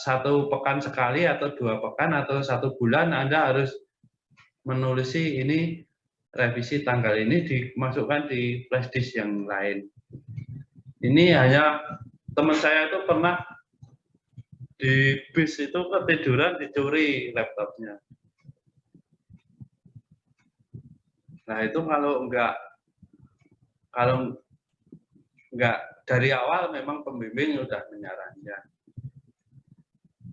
pekan sekali atau 2 pekan atau 1 bulan Anda harus menulisi ini revisi tanggal ini dimasukkan di flash disk yang lain. Ini hanya teman saya itu pernah di bis itu ketiduran dicuri laptopnya. Nah itu kalau enggak dari awal memang pembimbing sudah menyarankan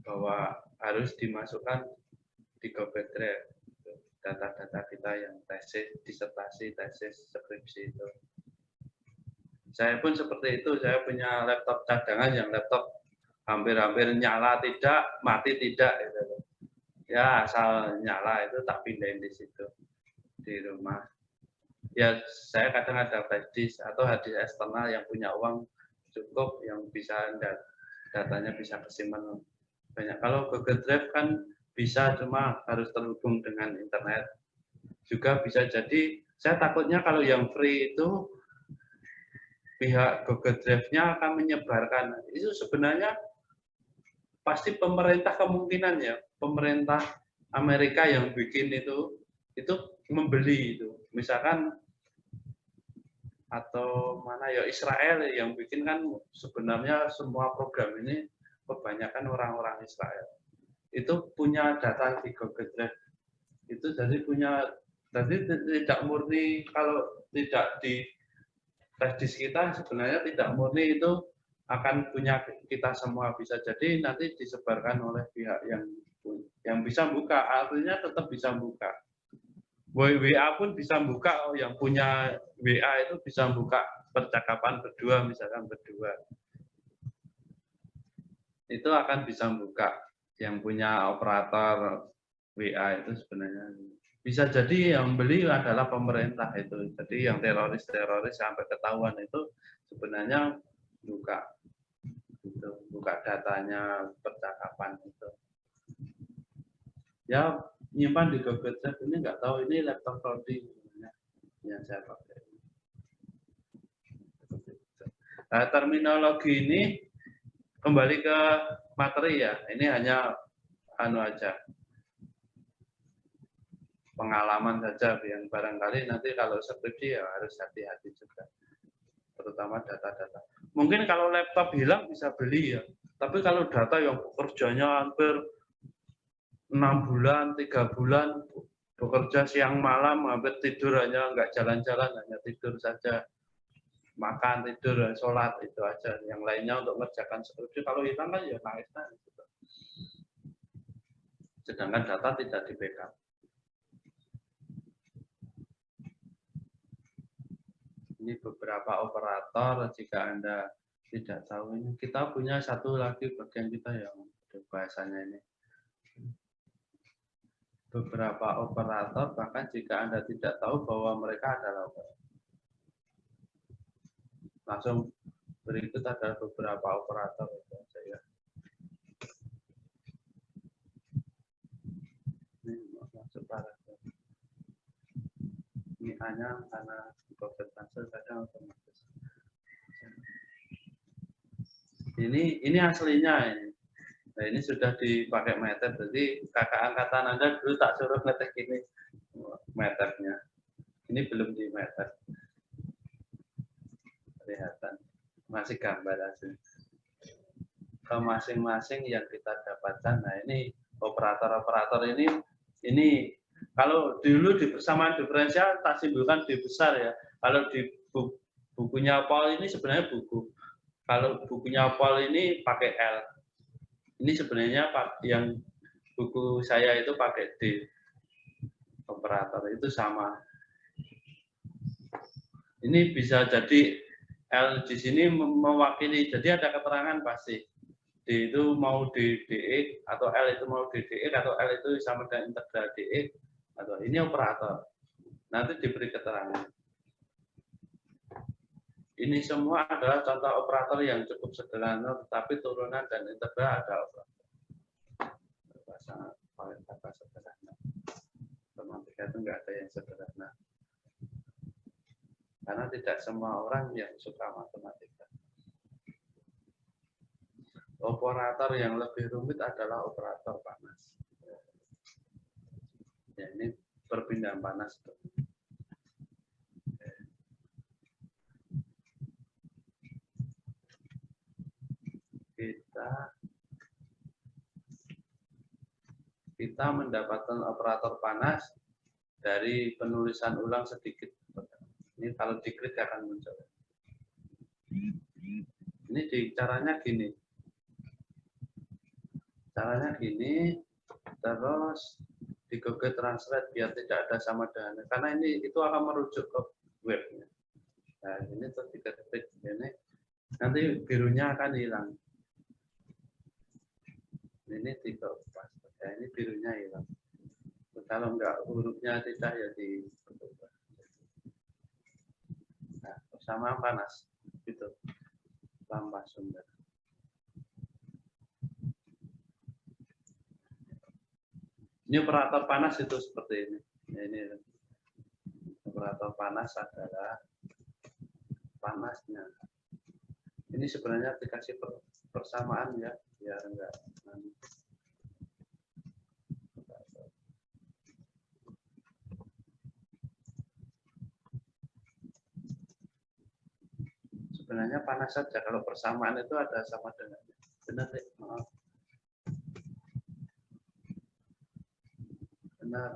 bahwa harus dimasukkan di Google Drive data-data kita yang tesis, disertasi, tesis, skripsi itu. Saya pun seperti itu, saya punya laptop cadangan yang laptop hampir-hampir nyala tidak, mati tidak. Gitu. Ya asal nyala itu tak pindahin di situ, di rumah. Ya saya kadang ada flash disk atau hard disk eksternal yang punya uang cukup, yang bisa datanya bisa kesimpan banyak. Kalau Google Drive kan bisa cuma harus terhubung dengan internet. Juga bisa jadi, saya takutnya kalau yang free itu pihak Google Drive-nya akan menyebarkan. Itu sebenarnya pasti pemerintah kemungkinan ya, pemerintah Amerika yang bikin itu membeli itu. Misalkan atau mana ya Israel yang bikin kan sebenarnya semua program ini kebanyakan orang-orang Israel. Itu punya data di Google Drive. Itu jadi tidak murni kalau tidak di flash disk kita sebenarnya tidak murni itu akan punya kita semua, bisa jadi nanti disebarkan oleh pihak yang bisa buka, artinya tetap bisa buka. WA pun bisa buka, yang punya WA itu bisa buka percakapan berdua, misalkan berdua. Itu akan bisa buka, yang punya operator WA itu sebenarnya. Bisa jadi yang beli adalah pemerintah itu. Jadi yang teroris-teroris sampai ketahuan itu sebenarnya buka datanya percakapan itu. Ya nyimpan di Google Drive ini nggak tahu ini laptop Rodi yang saya pakai. Nah, terminologi ini Kembali ke materi ya. Ini hanya aja pengalaman saja yang barangkali nanti kalau skripsi ya harus hati-hati juga, terutama data-data. Mungkin kalau laptop hilang bisa beli ya, tapi kalau data yang bekerjanya hampir 6 bulan, 3 bulan, bekerja siang malam, hampir tidur hanya nggak jalan-jalan, hanya tidur saja, makan, tidur, sholat, itu aja. Yang lainnya untuk mengerjakan skripsi, kalau hilang kan ya nangis-nangis. Sedangkan data tidak di backup. Ini beberapa operator, jika Anda tidak tahu ini, kita punya satu lagi bagian kita yang bahasanya ini. Beberapa operator, bahkan jika Anda tidak tahu bahwa mereka adalah operator. Langsung berikut ada beberapa operator. Ini masuk paragraf. Ini hanya karena proses transfer kadang otomatis. Ini aslinya ini. Nah, ini sudah dipakai meter, jadi kakak angkatan Anda dulu tak suruh ngetek ini meternya. Ini belum di meter. Kelihatan. Masih gambar asli. Ke masing-masing yang kita dapatkan. Nah, ini operator-operator ini kalau dulu di persamaan diferensial tak simpulkan D besar ya. Kalau di bukunya Paul ini sebenarnya buku. Kalau bukunya Paul ini pakai L. Ini sebenarnya yang buku saya itu pakai D. Operator itu sama. Ini bisa jadi L di sini mewakili, jadi ada keterangan pasti. D itu mau di DX, atau L itu mau di DX, atau L itu sama dengan integral DX, atau ini operator. Nanti diberi keterangan. Ini semua adalah contoh operator yang cukup sederhana, tetapi turunan dan integral ada operator. Bahasa sederhana. Matematika itu enggak ada yang sederhana. Karena tidak semua orang yang suka matematika. Operator yang lebih rumit adalah operator panas. Ya, ini perpindahan panas. Kita mendapatkan operator panas dari penulisan ulang sedikit. Ini kalau diklik akan muncul. Ini caranya gini. Caranya gini, terus di Google Translate biar tidak ada sama dengan, karena ini itu akan merujuk ke webnya. Nah, ini terus diketik ini, nanti birunya akan hilang. Ini tidak pas, ya, ini birunya hilang. Kalau enggak hurufnya tidak ya di nah, sama panas gitu, tambah sumber. Ini operator panas itu seperti ini. Ya, ini operator panas adalah panasnya. Ini sebenarnya dikasih persamaan ya, biar enggak. Sebenarnya panas saja, kalau persamaan itu ada sama dengan benar, maaf. Benar.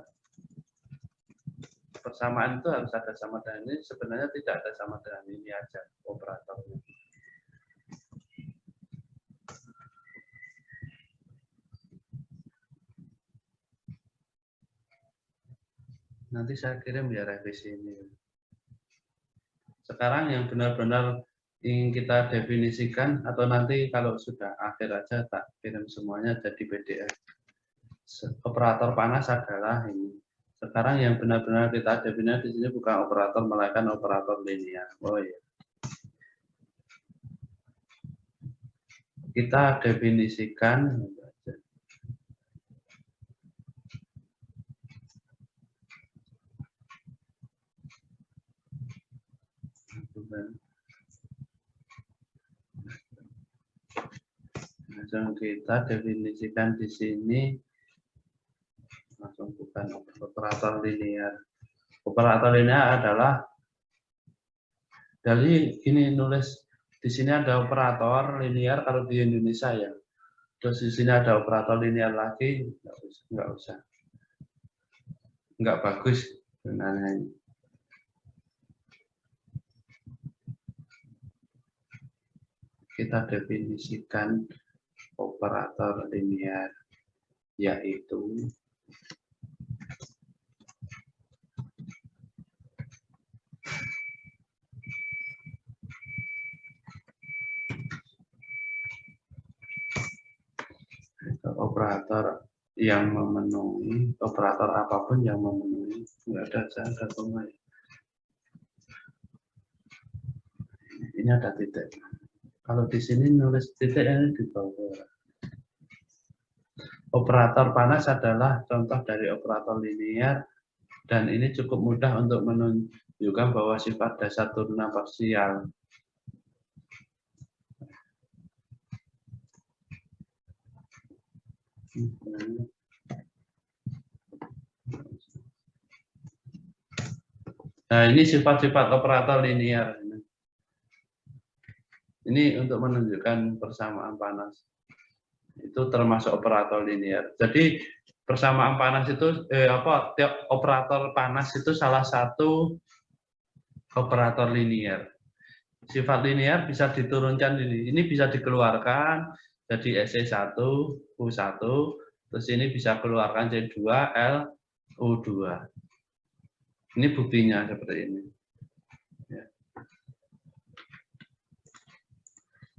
Persamaan itu harus ada sama dengan ini, sebenarnya tidak ada sama dengan ini aja operatornya. Nanti saya kirim ya revisi ini. Sekarang yang benar-benar ingin kita definisikan, atau nanti kalau sudah akhir aja tak kirim semuanya jadi PDF. Operator panas adalah ini. Sekarang yang benar-benar kita definisikan di sini bukan operator, melainkan operator linear. Oh iya. Kita definisikan Langsung kita definisikan di sini. Langsung bukan operator linear. Operator linear adalah dari gini nulis di sini ada operator linear kalau di Indonesia ya. Terus di sini ada operator linear lagi, nggak usah. Nggak bagus sebenarnya ini. Kita definisikan operator linear, yaitu operator yang memenuhi, operator apapun yang memenuhi, nggak ada koma. Ini ada titik. Kalau di sini nulis titik ini di bawah. Operator panas adalah contoh dari operator linear dan ini cukup mudah untuk menunjukkan bahwa sifat dasar turunan parsial. Nah, ini sifat-sifat operator linear. Ini untuk menunjukkan persamaan panas. Itu termasuk operator linear. Jadi persamaan panas itu operator panas itu salah satu operator linear. Sifat linear bisa diturunkan ini. Ini bisa dikeluarkan jadi Se1, U1, terus ini bisa keluarkan C2, L, U2. Ini buktinya seperti ini. Ya.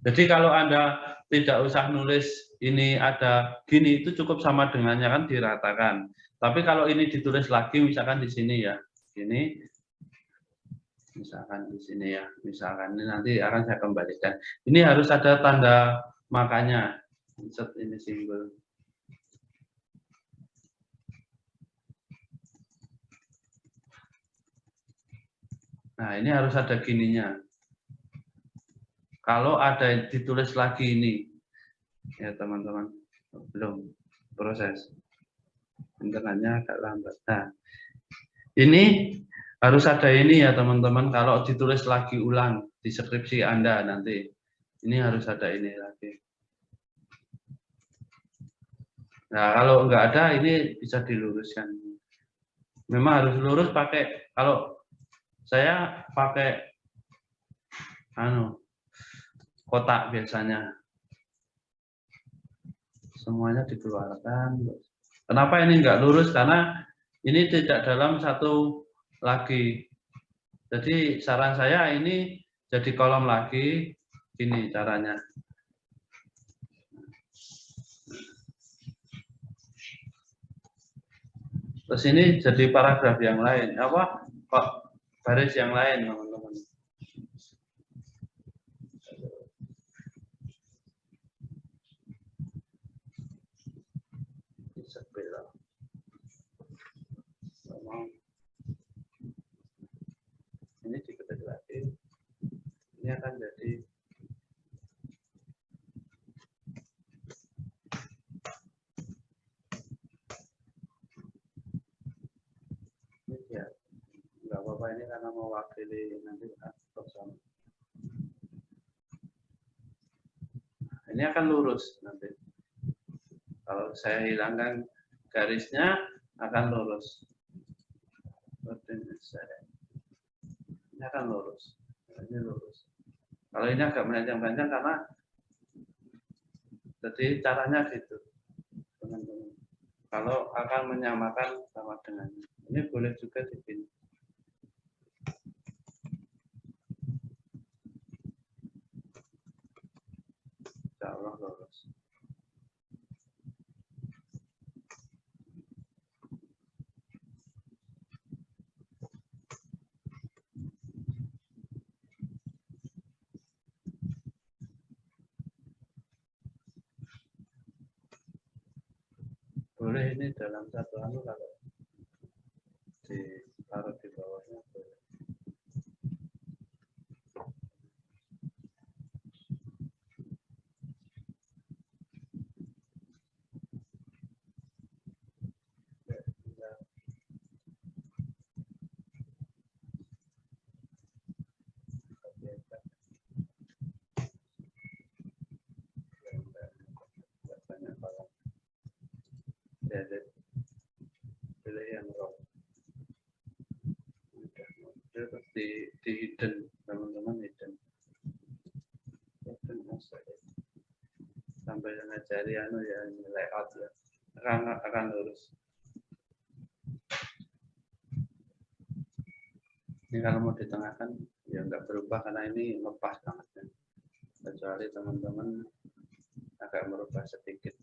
Jadi kalau Anda tidak usah nulis ini ada gini, itu cukup sama dengannya kan diratakan. Tapi kalau ini ditulis lagi, misalkan di sini ya, ini, misalkan di sini ya, misalkan ini nanti akan saya kembalikan. Ini harus ada tanda makanya, insert ini simbol. Nah ini harus ada gininya. Kalau ada ditulis lagi ini, ya teman-teman, belum proses. Internetnya agak lambat. Nah, ini harus ada ini ya teman-teman. Kalau ditulis lagi ulang di skripsi Anda nanti, ini harus ada ini lagi. Nah, kalau nggak ada, ini bisa diluruskan. Memang harus lurus pakai, kalau saya pakai kotak biasanya. Semuanya dikeluarkan. Kenapa ini nggak lurus? Karena ini tidak dalam satu lagi. Jadi saran saya ini jadi kolom lagi. Ini caranya. Terus ini jadi paragraf yang lain. Apa? Kok baris yang lain, teman-teman. Ini diketik lagi. Ini akan jadi ini ya. Nggak apa-apa ini karena mewakili nanti bersama. Ini akan lurus nanti. Kalau saya hilangkan garisnya akan lurus. Ini akan lurus. Ini lurus. Kalau ini agak panjang-panjang karena jadi caranya gitu, teman-teman. Kalau akan menyamakan sama dengan ini boleh juga dipilih. Insya Allah lurus. Boleh ini dalam satu anu kalau ditaruh di bawahnya boleh. banyak banget. Jadi pilih yang raw. Terus di hidden, teman-teman hidden. Sampai ngajari anu ya layout ya akan lurus. Ini kalau mau ditengahkan ya nggak berubah karena ini lepas banget ya. Kecuali teman-teman agak merubah sedikit.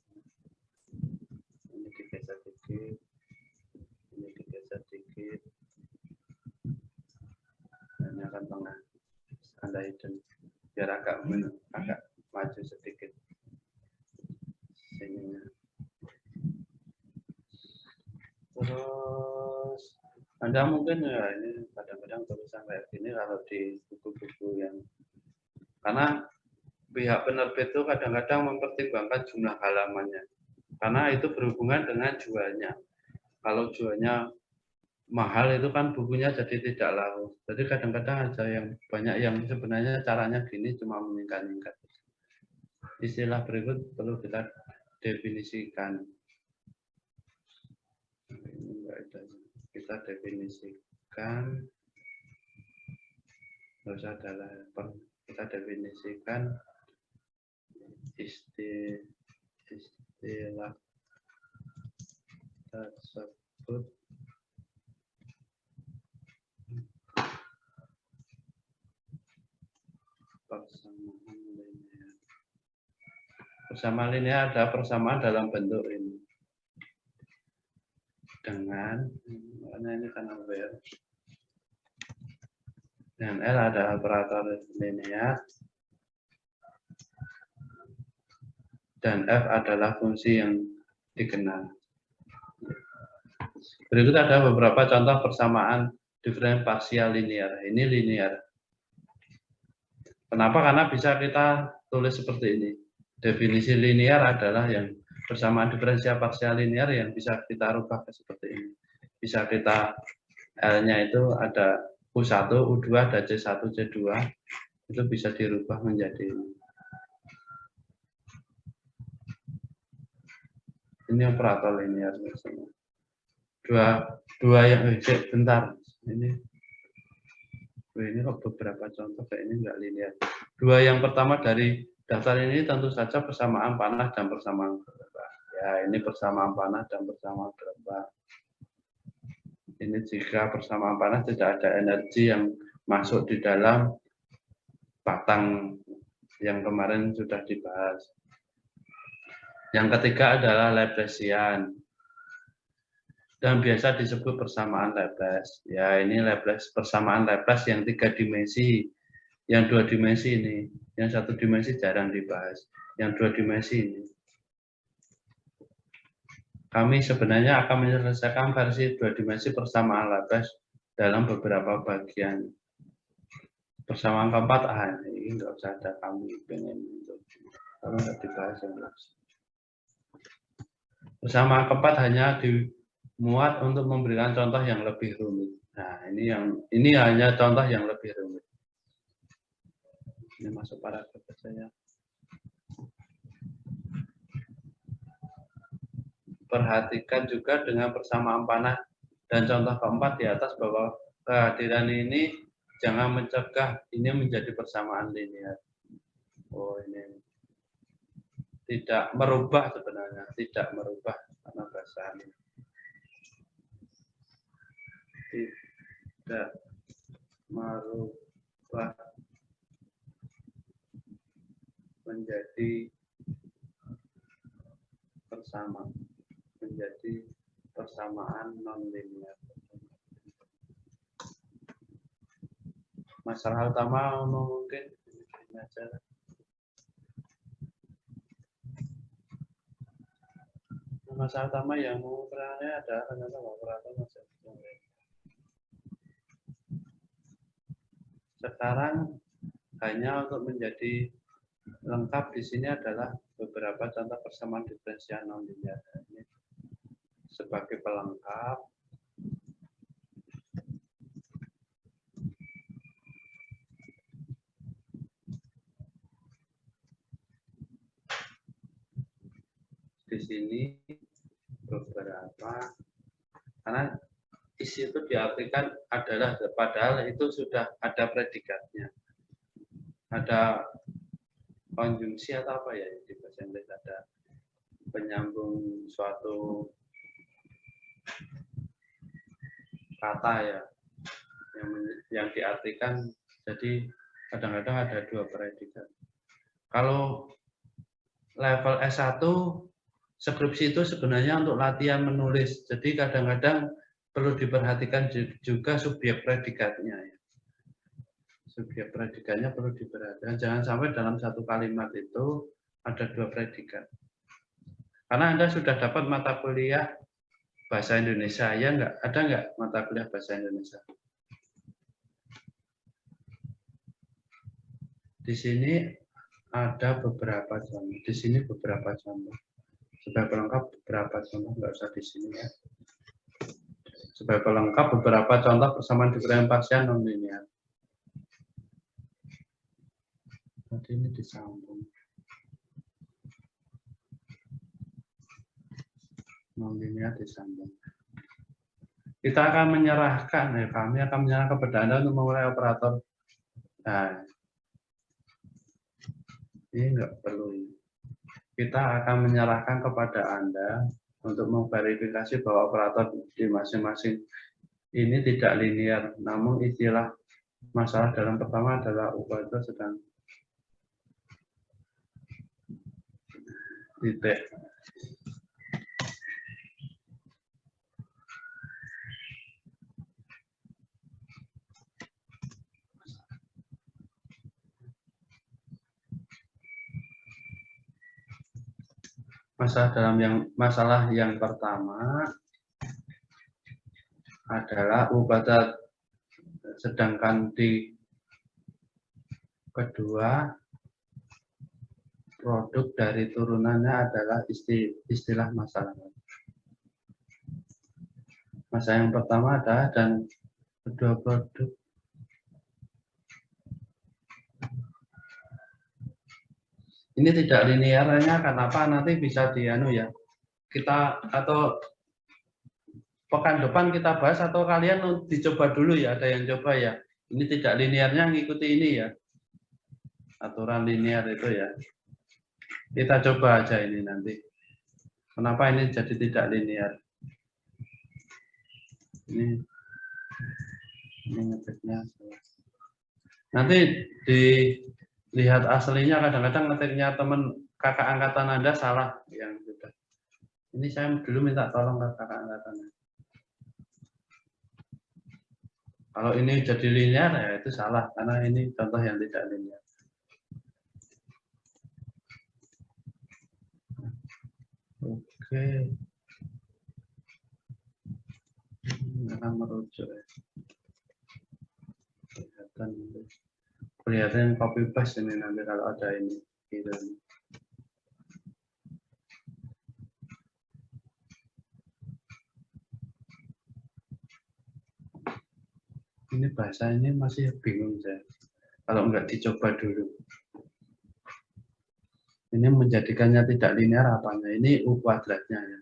Ini digeser sedikit, ini digeser sedikit. Ini akan tengah. Anda hidden biar agak maju sedikit. Sininya. Terus Anda mungkin ya ini kadang-kadang tulisan kayak gini kalau di buku-buku yang karena pihak penerbit itu kadang-kadang mempertimbangkan jumlah halamannya karena itu berhubungan dengan jualnya. Kalau jualnya mahal itu kan bukunya jadi tidak laku. Jadi kadang-kadang ada yang banyak yang sebenarnya caranya gini cuma meningkat-ningkat. Istilah berikut perlu kita definisikan. Kita definisikan harus adalah kita definisikan istilah tersebut persamaan linear. Persamaan linear ada persamaan dalam bentuk ini. Dengan ini kan where dengan L ada operator linear dan F adalah fungsi yang dikenal. Berikut ada beberapa contoh persamaan diferensial parsial linear. Ini linear. Kenapa? Karena bisa kita tulis seperti ini. Definisi linear adalah yang persamaan diferensial parsial linear yang bisa kita rubah seperti ini. Bisa kita L-nya itu ada U1, U2, ada C1, C2. Itu bisa dirubah menjadi ini. Ini operator linear. Dua yang bentar. Ini kok beberapa contoh kayak ini enggak linear. Dua yang pertama dari daftar ini tentu saja persamaan panah dan persamaan gelombang. Ya, ini persamaan panah dan persamaan gelombang. Ini jika persamaan panah tidak ada energi yang masuk di dalam batang yang kemarin sudah dibahas. Yang ketiga adalah Laplacian. Dan biasa disebut persamaan Laplace. Ya, ini Laplace, persamaan Laplace yang 3 dimensi. Yang 2 dimensi ini. Yang 1 dimensi jarang dibahas. Yang 2 dimensi ini. Kami sebenarnya akan menyelesaikan versi 2 dimensi persamaan Laplace dalam beberapa bagian. Persamaan keempat, ini enggak usah ada kami pengen untuk. Kalau enggak dibahas yang persamaan keempat hanya dimuat untuk memberikan contoh yang lebih rumit. Nah, ini hanya contoh yang lebih rumit. Ini masuk paragraf saya. Perhatikan juga dengan persamaan panah dan contoh keempat di atas bahwa kehadiran ini jangan mencegah ini menjadi persamaan linear. Oh, ini tidak merubah sebenarnya, tidak merubah karena bahasa ini. Tidak merubah menjadi persamaan non-linear. Masalah utama mungkin ini aja. Masalah utama yang mengukurnya adalah ternyata operator masalah. Sekarang hanya untuk menjadi lengkap di sini adalah beberapa contoh persamaan diferensial non-linear. Sebagai pelengkap, di sini beberapa, karena isi itu diartikan adalah, padahal itu sudah ada predikatnya, ada konjungsi atau apa ya di bahasa Inggris, ada penyambung suatu kata ya yang diartikan, jadi kadang-kadang ada dua predikat. Kalau level S1 skripsi itu sebenarnya untuk latihan menulis, jadi kadang-kadang perlu diperhatikan juga subjek predikatnya ya. Subjek predikatnya perlu diperhatikan, jangan sampai dalam satu kalimat itu ada dua predikat. Karena Anda sudah dapat mata kuliah bahasa Indonesia, ya enggak? Ada enggak mata kuliah bahasa Indonesia? Di sini ada beberapa contoh. Di sini beberapa contoh. Supaya pelengkap beberapa contoh, enggak usah di sini ya. Supaya pelengkap beberapa contoh persamaan diferensial non-linear. Tadi ini disambung. Non-linear disambung. Kita akan menyerahkan, ya, kami akan menyerahkan kepada Anda untuk memulai operator. Nah, ini enggak perlu ini. Kita akan menyerahkan kepada Anda untuk memverifikasi bahwa operator di masing-masing ini tidak linear. Namun istilah masalah dalam pertama adalah operator sedang titik. Masalah yang pertama adalah upadat, sedangkan di kedua produk dari turunannya adalah istilah masalah. Masalah yang pertama adalah dan kedua produk ini tidak linearnya, kenapa nanti bisa dianu ya, kita atau pekan depan kita bahas atau kalian dicoba dulu ya, ada yang coba ya, ini tidak linearnya ngikuti ini ya, aturan linear itu ya, kita coba aja ini nanti kenapa ini jadi tidak linear. Ini ngetiknya nanti dilihat aslinya, kadang-kadang ngetiknya teman kakak angkatan Anda salah yang sudah. Ini saya dulu minta tolong ke kakak angkatan. Kalau ini jadi linear ya itu salah, karena ini contoh yang tidak linear. Oke. Ini akan merujuk ya. Kelihatan copy paste ini nanti kalau ada ini. Gitu. Ini bahasa ini masih bingung saya. Kalau enggak dicoba dulu. Ini menjadikannya tidak linear apanya? Ini U kuadratnya ya.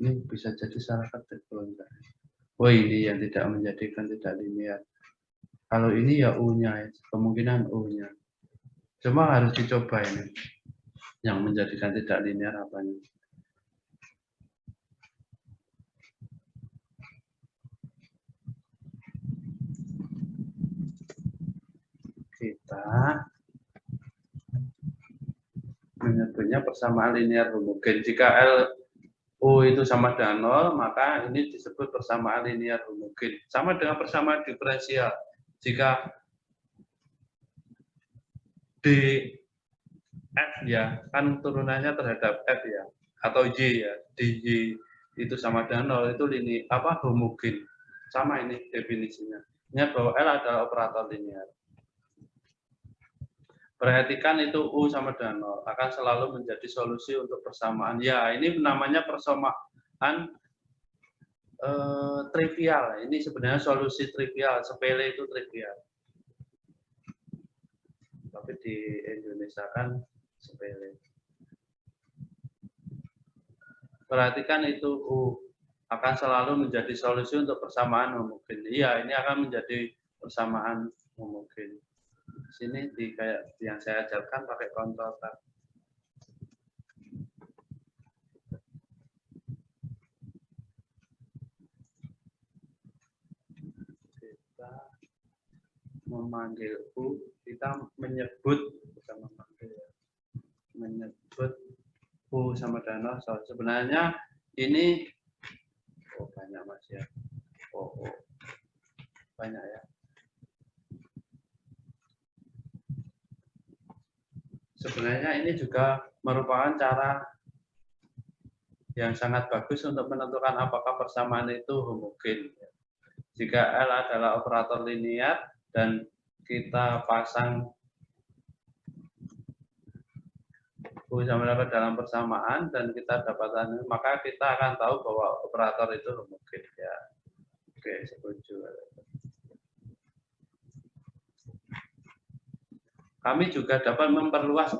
Ini bisa jadi salah ketik kalau enggak. Oh ini yang tidak menjadikan tidak linear. Kalau ini ya U-nya, kemungkinan U-nya. Cuma harus dicoba ini. Yang menjadikan tidak linear apanya. Kita menyebutnya persamaan linear homogen. Jika U itu sama dengan 0, maka ini disebut persamaan linear homogen. Sama dengan persamaan diferensial. Jika D F ya, kan turunannya terhadap F ya, atau Y ya, DJ itu sama dengan 0, itu homogen. Sama ini definisinya. Ingat bahwa L adalah operator linear. Perhatikan itu U sama dengan 0 akan selalu menjadi solusi untuk persamaan. Ya, ini namanya persamaan trivial. Ini sebenarnya solusi trivial, sepele itu trivial. Tapi di Indonesia kan sepele. Perhatikan itu akan selalu menjadi solusi untuk persamaan homogen. Iya, ini akan menjadi persamaan homogen. Sini kayak yang saya ajarkan pakai kontrol tab. Kita memanggil U, kita menyebut, bukan memanggil ya, menyebut U sama dengan 0. Sebenarnya ini banyak mas ya. Banyak ya. Sebenarnya ini juga merupakan cara yang sangat bagus untuk menentukan apakah persamaan itu homogen. Jika L adalah operator linear dan kita pasang U sama dengan dalam persamaan dan kita dapatkan, maka kita akan tahu bahwa operator itu homogen ya. Oke, setuju. Kami juga dapat memperluas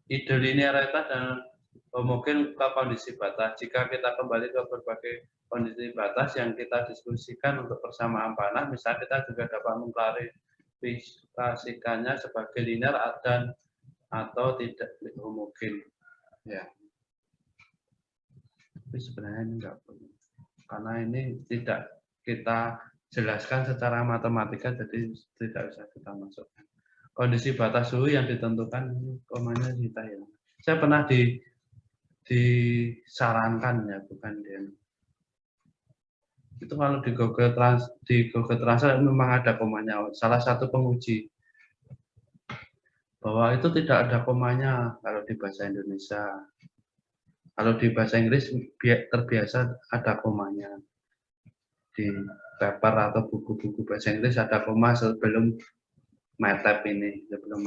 ide linearitas dan homogen ke kondisi batas. Jika kita kembali ke berbagai kondisi batas yang kita diskusikan untuk persamaan panas, misalnya kita juga dapat mengklarifikasikannya sebagai linear dan atau tidak homogen. Ya. Tapi sebenarnya ini enggak perlu. Karena ini tidak kita jelaskan secara matematika, jadi tidak bisa kita masukkan. Kondisi batas suhu yang ditentukan, komanya kita ya. Saya pernah disarankan ya, bukan dia. Itu kalau di Google Translate memang ada komanya. Salah satu penguji bahwa itu tidak ada komanya kalau di bahasa Indonesia. Kalau di bahasa Inggris terbiasa ada komanya. Di paper atau buku-buku bahasa Inggris ada koma sebelum MATLAB ini, sebelum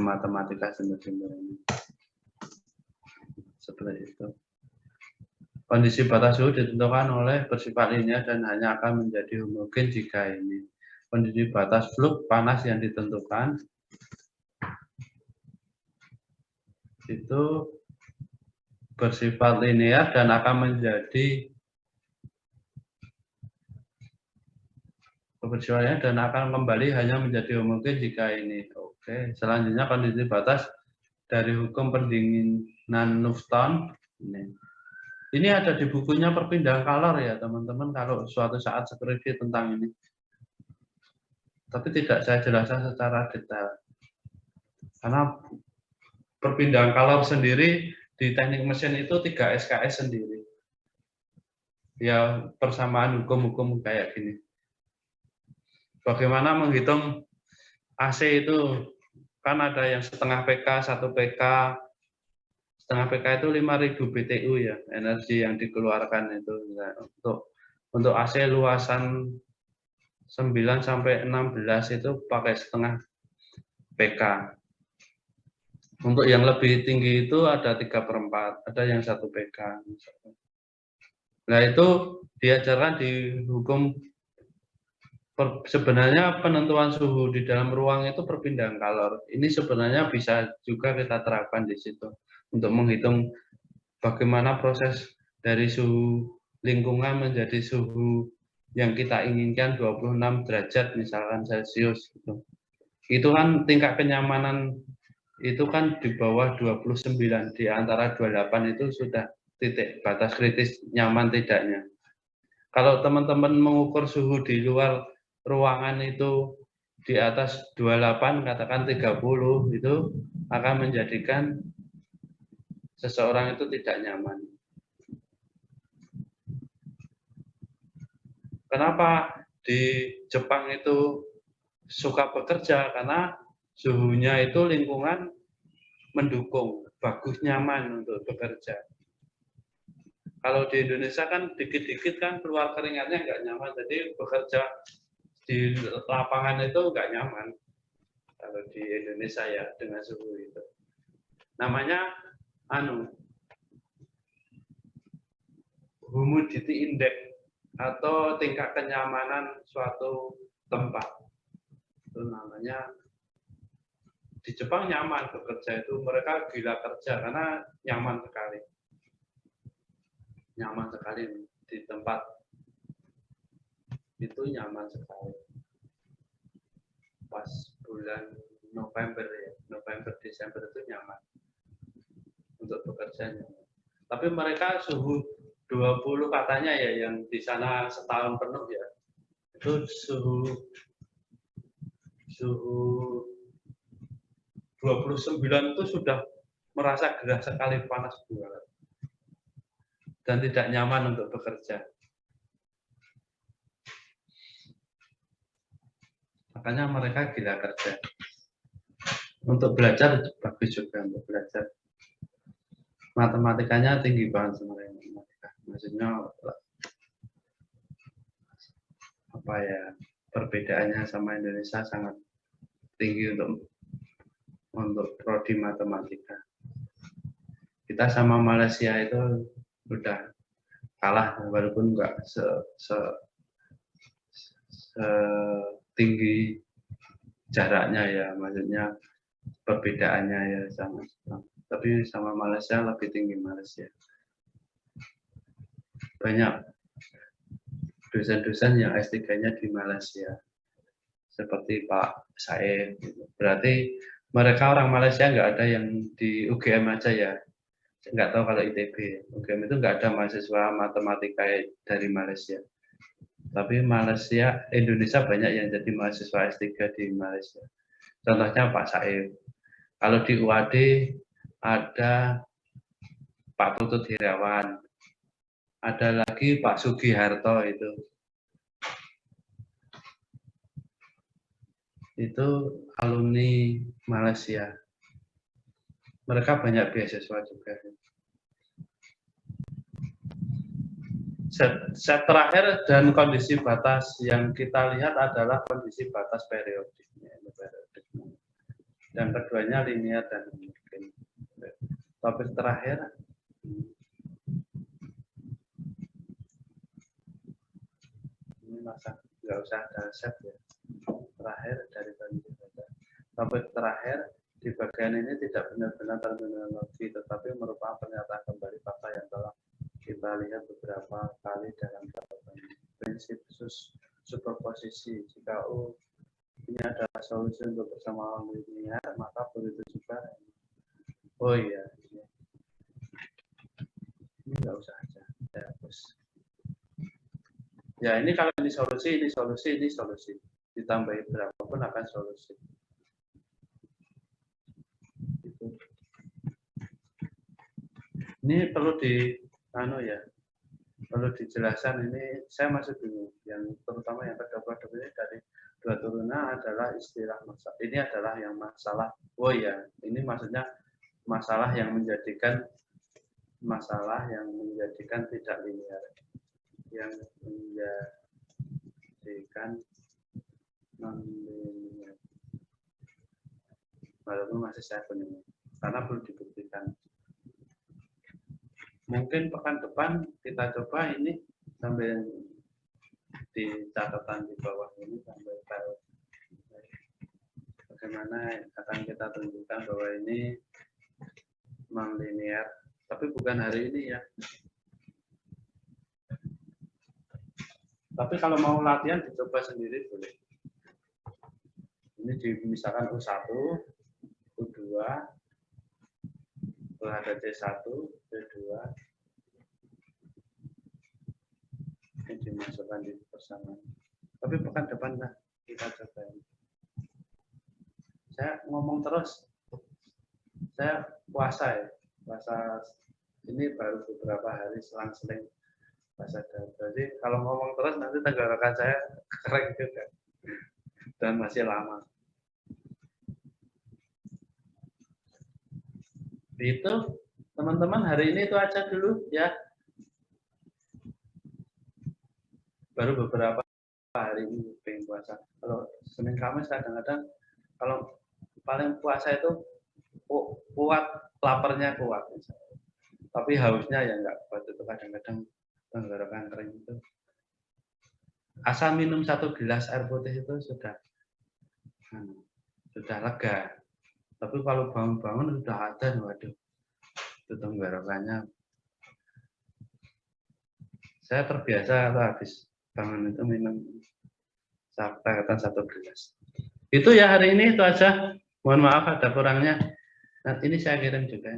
matematika sumber-sumber ini. Seperti itu. Kondisi batas suhu ditentukan oleh bersifat linear dan hanya akan menjadi homogen jika ini. Kondisi batas flux panas yang ditentukan itu bersifat linear dan akan menjadi kebersihannya dan akan kembali hanya menjadi homogen jika ini. Oke, selanjutnya kondisi batas dari hukum pendinginan Newton. Ini ada di bukunya perpindahan kalor ya teman-teman kalau suatu saat skripsi tentang ini. Tapi tidak saya jelaskan secara detail. Karena perpindahan kalor sendiri di teknik mesin itu 3 SKS sendiri. Ya persamaan hukum-hukum kayak gini. Bagaimana menghitung AC itu, kan ada yang setengah PK, 1 PK, setengah PK itu 5.000 BTU ya, energi yang dikeluarkan itu. Nah, untuk AC luasan 9 sampai 16 itu pakai setengah PK. Untuk yang lebih tinggi itu ada 3/4, ada yang 1 PK. Nah itu diajarkan di hukum. Sebenarnya penentuan suhu di dalam ruang itu perpindahan kalor. Ini sebenarnya bisa juga kita terapkan di situ untuk menghitung bagaimana proses dari suhu lingkungan menjadi suhu yang kita inginkan 26 derajat misalkan Celcius gitu. Itu kan tingkat kenyamanan itu kan di bawah 29, di antara 28 itu sudah titik batas kritis nyaman tidaknya. Kalau teman-teman mengukur suhu di luar ruangan itu di atas 28, katakan 30, itu akan menjadikan seseorang itu tidak nyaman. Kenapa di Jepang itu suka bekerja? Karena suhunya itu lingkungan mendukung, bagus, nyaman untuk bekerja. Kalau di Indonesia kan dikit-dikit kan keluar keringatnya nggak nyaman, jadi bekerja di lapangan itu nggak nyaman kalau di Indonesia ya dengan suhu itu. Namanya humidity index atau tingkat kenyamanan suatu tempat. Itu namanya di Jepang nyaman bekerja itu, mereka gila kerja karena nyaman sekali. Nyaman sekali di tempat itu, nyaman sekali. Pas bulan November ya, November Desember itu nyaman untuk bekerja. Tapi mereka suhu 20 katanya ya, yang di sana setahun penuh ya, itu suhu 29 itu sudah merasa gerah sekali, panas banget dan tidak nyaman untuk bekerja. Makanya mereka gila kerja. Untuk belajar bagus juga, untuk belajar. Matematikanya tinggi banget sebenarnya. Maksudnya apa ya, perbedaannya sama Indonesia sangat tinggi untuk prodi matematika. Kita sama Malaysia itu udah kalah, walaupun enggak tinggi jaraknya ya, maksudnya perbedaannya ya sama. Tapi sama Malaysia lebih tinggi Malaysia. Banyak dosen-dosen yang S3-nya di Malaysia, seperti Pak Said. Berarti mereka orang Malaysia nggak ada yang di UGM aja ya. Nggak tahu kalau ITB. UGM itu nggak ada mahasiswa matematika dari Malaysia. Tapi Indonesia banyak yang jadi mahasiswa S3 di Malaysia. Contohnya Pak Said. Kalau di UAD ada Pak Tutut Hirawan. Ada lagi Pak Sugiharto itu alumni Malaysia. Mereka banyak beasiswa juga. Set terakhir dan kondisi batas yang kita lihat adalah kondisi batas periodik. Dan keduanya linear dan mungkin. Topik terakhir. Ini masa nggak usah ada set ya. Terakhir dari kondisi batas. Topik terakhir di bagian ini tidak benar-benar terminologi, tetapi merupakan pernyataan kembali fakta yang telah kita lihat beberapa kali dalam catatan. Prinsip superposisi. Jika U ini adalah solusi untuk persamaan linear, maka begitu juga. Oh iya, ini nggak usah aja, saya hapus. Ya ini kalau ini solusi, ini solusi, ini solusi. Ditambahi berapapun akan solusi. Ini perlu perlu dijelaskan. Ini saya masih bingung. Yang terutama yang kedua ini dari dua turunan adalah istilah masalah. Ini adalah yang masalah. Oh ya, ini maksudnya masalah yang menjadikan tidak linear, yang menjadikan non-linear. Walaupun masih saya bingung, karena belum dibuktikan. Mungkin pekan depan kita coba ini sambil di catatan di bawah ini sambil tahu bagaimana akan kita tunjukkan bahwa ini non-linear, tapi bukan hari ini ya. Tapi kalau mau latihan dicoba sendiri boleh. Ini misalkan U1, U2, ada C1, C2, ini dimasukkan di persamaan. Tapi pekan depan lah kita coba. Saya ngomong terus, saya puasa ya, puasa ini baru beberapa hari selang-seling puasa. Jadi kalau ngomong terus nanti tenggorokan saya kering juga dan masih lama. Itu teman-teman, hari ini itu aja dulu ya. Baru beberapa hari ini pengen puasa. Kalau Senin Kamis kadang-kadang kalau paling puasa itu kuat, laparnya kuat. Tapi hausnya ya enggak kuat, itu kadang-kadang tenggorokan kering itu. Asal minum 1 gelas air putih itu sudah lega. Tapi kalau bangun-bangun udah ada, waduh, itu tenggorokannya. Saya terbiasa kalau habis bangun itu minum katakan 1 gelas. Itu ya hari ini itu aja. Mohon maaf ada kurangnya. Nah, ini saya kirim juga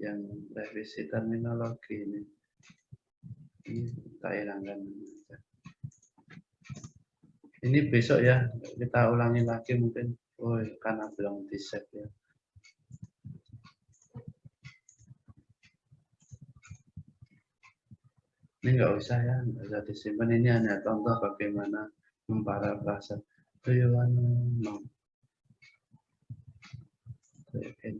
yang revisi terminologi ini. Ini kita hilangkan. Ini besok ya kita ulangi lagi mungkin. Oh, karena belum di save ya. Ini nggak usah ya, nggak usah disimpan. Ini hanya contoh bagaimana memparafrase. Do you wanna know? Okay.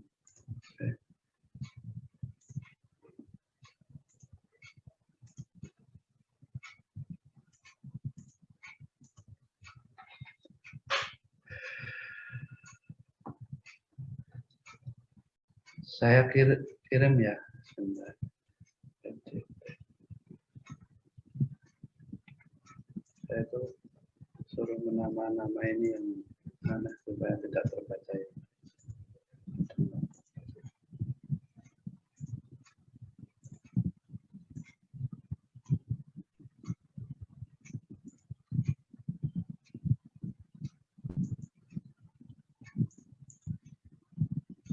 Saya kirim ya, sebentar. Saya itu suruh nama-nama ini yang mana supaya tidak terbaca ya.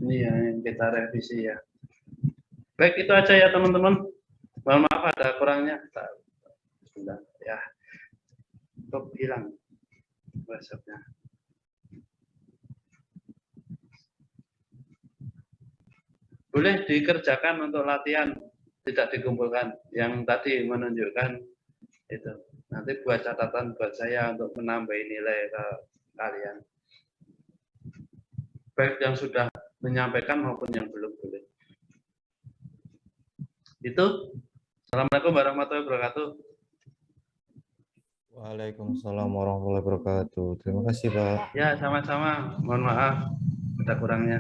Ini yang kita revisi ya. Baik, itu aja ya teman-teman. Mohon maaf ada kurangnya. Sudah ya. Kok hilang WhatsApp-nya. Boleh dikerjakan untuk latihan, tidak dikumpulkan. Yang tadi menunjukkan itu. Nanti buat catatan buat saya untuk menambah nilai ke kalian. Baik yang sudah menyampaikan maupun yang belum boleh. Itu. Assalamualaikum warahmatullahi wabarakatuh. Waalaikumsalam warahmatullahi wabarakatuh. Terima kasih, Pak. Ya, sama-sama. Mohon maaf ada kurangnya.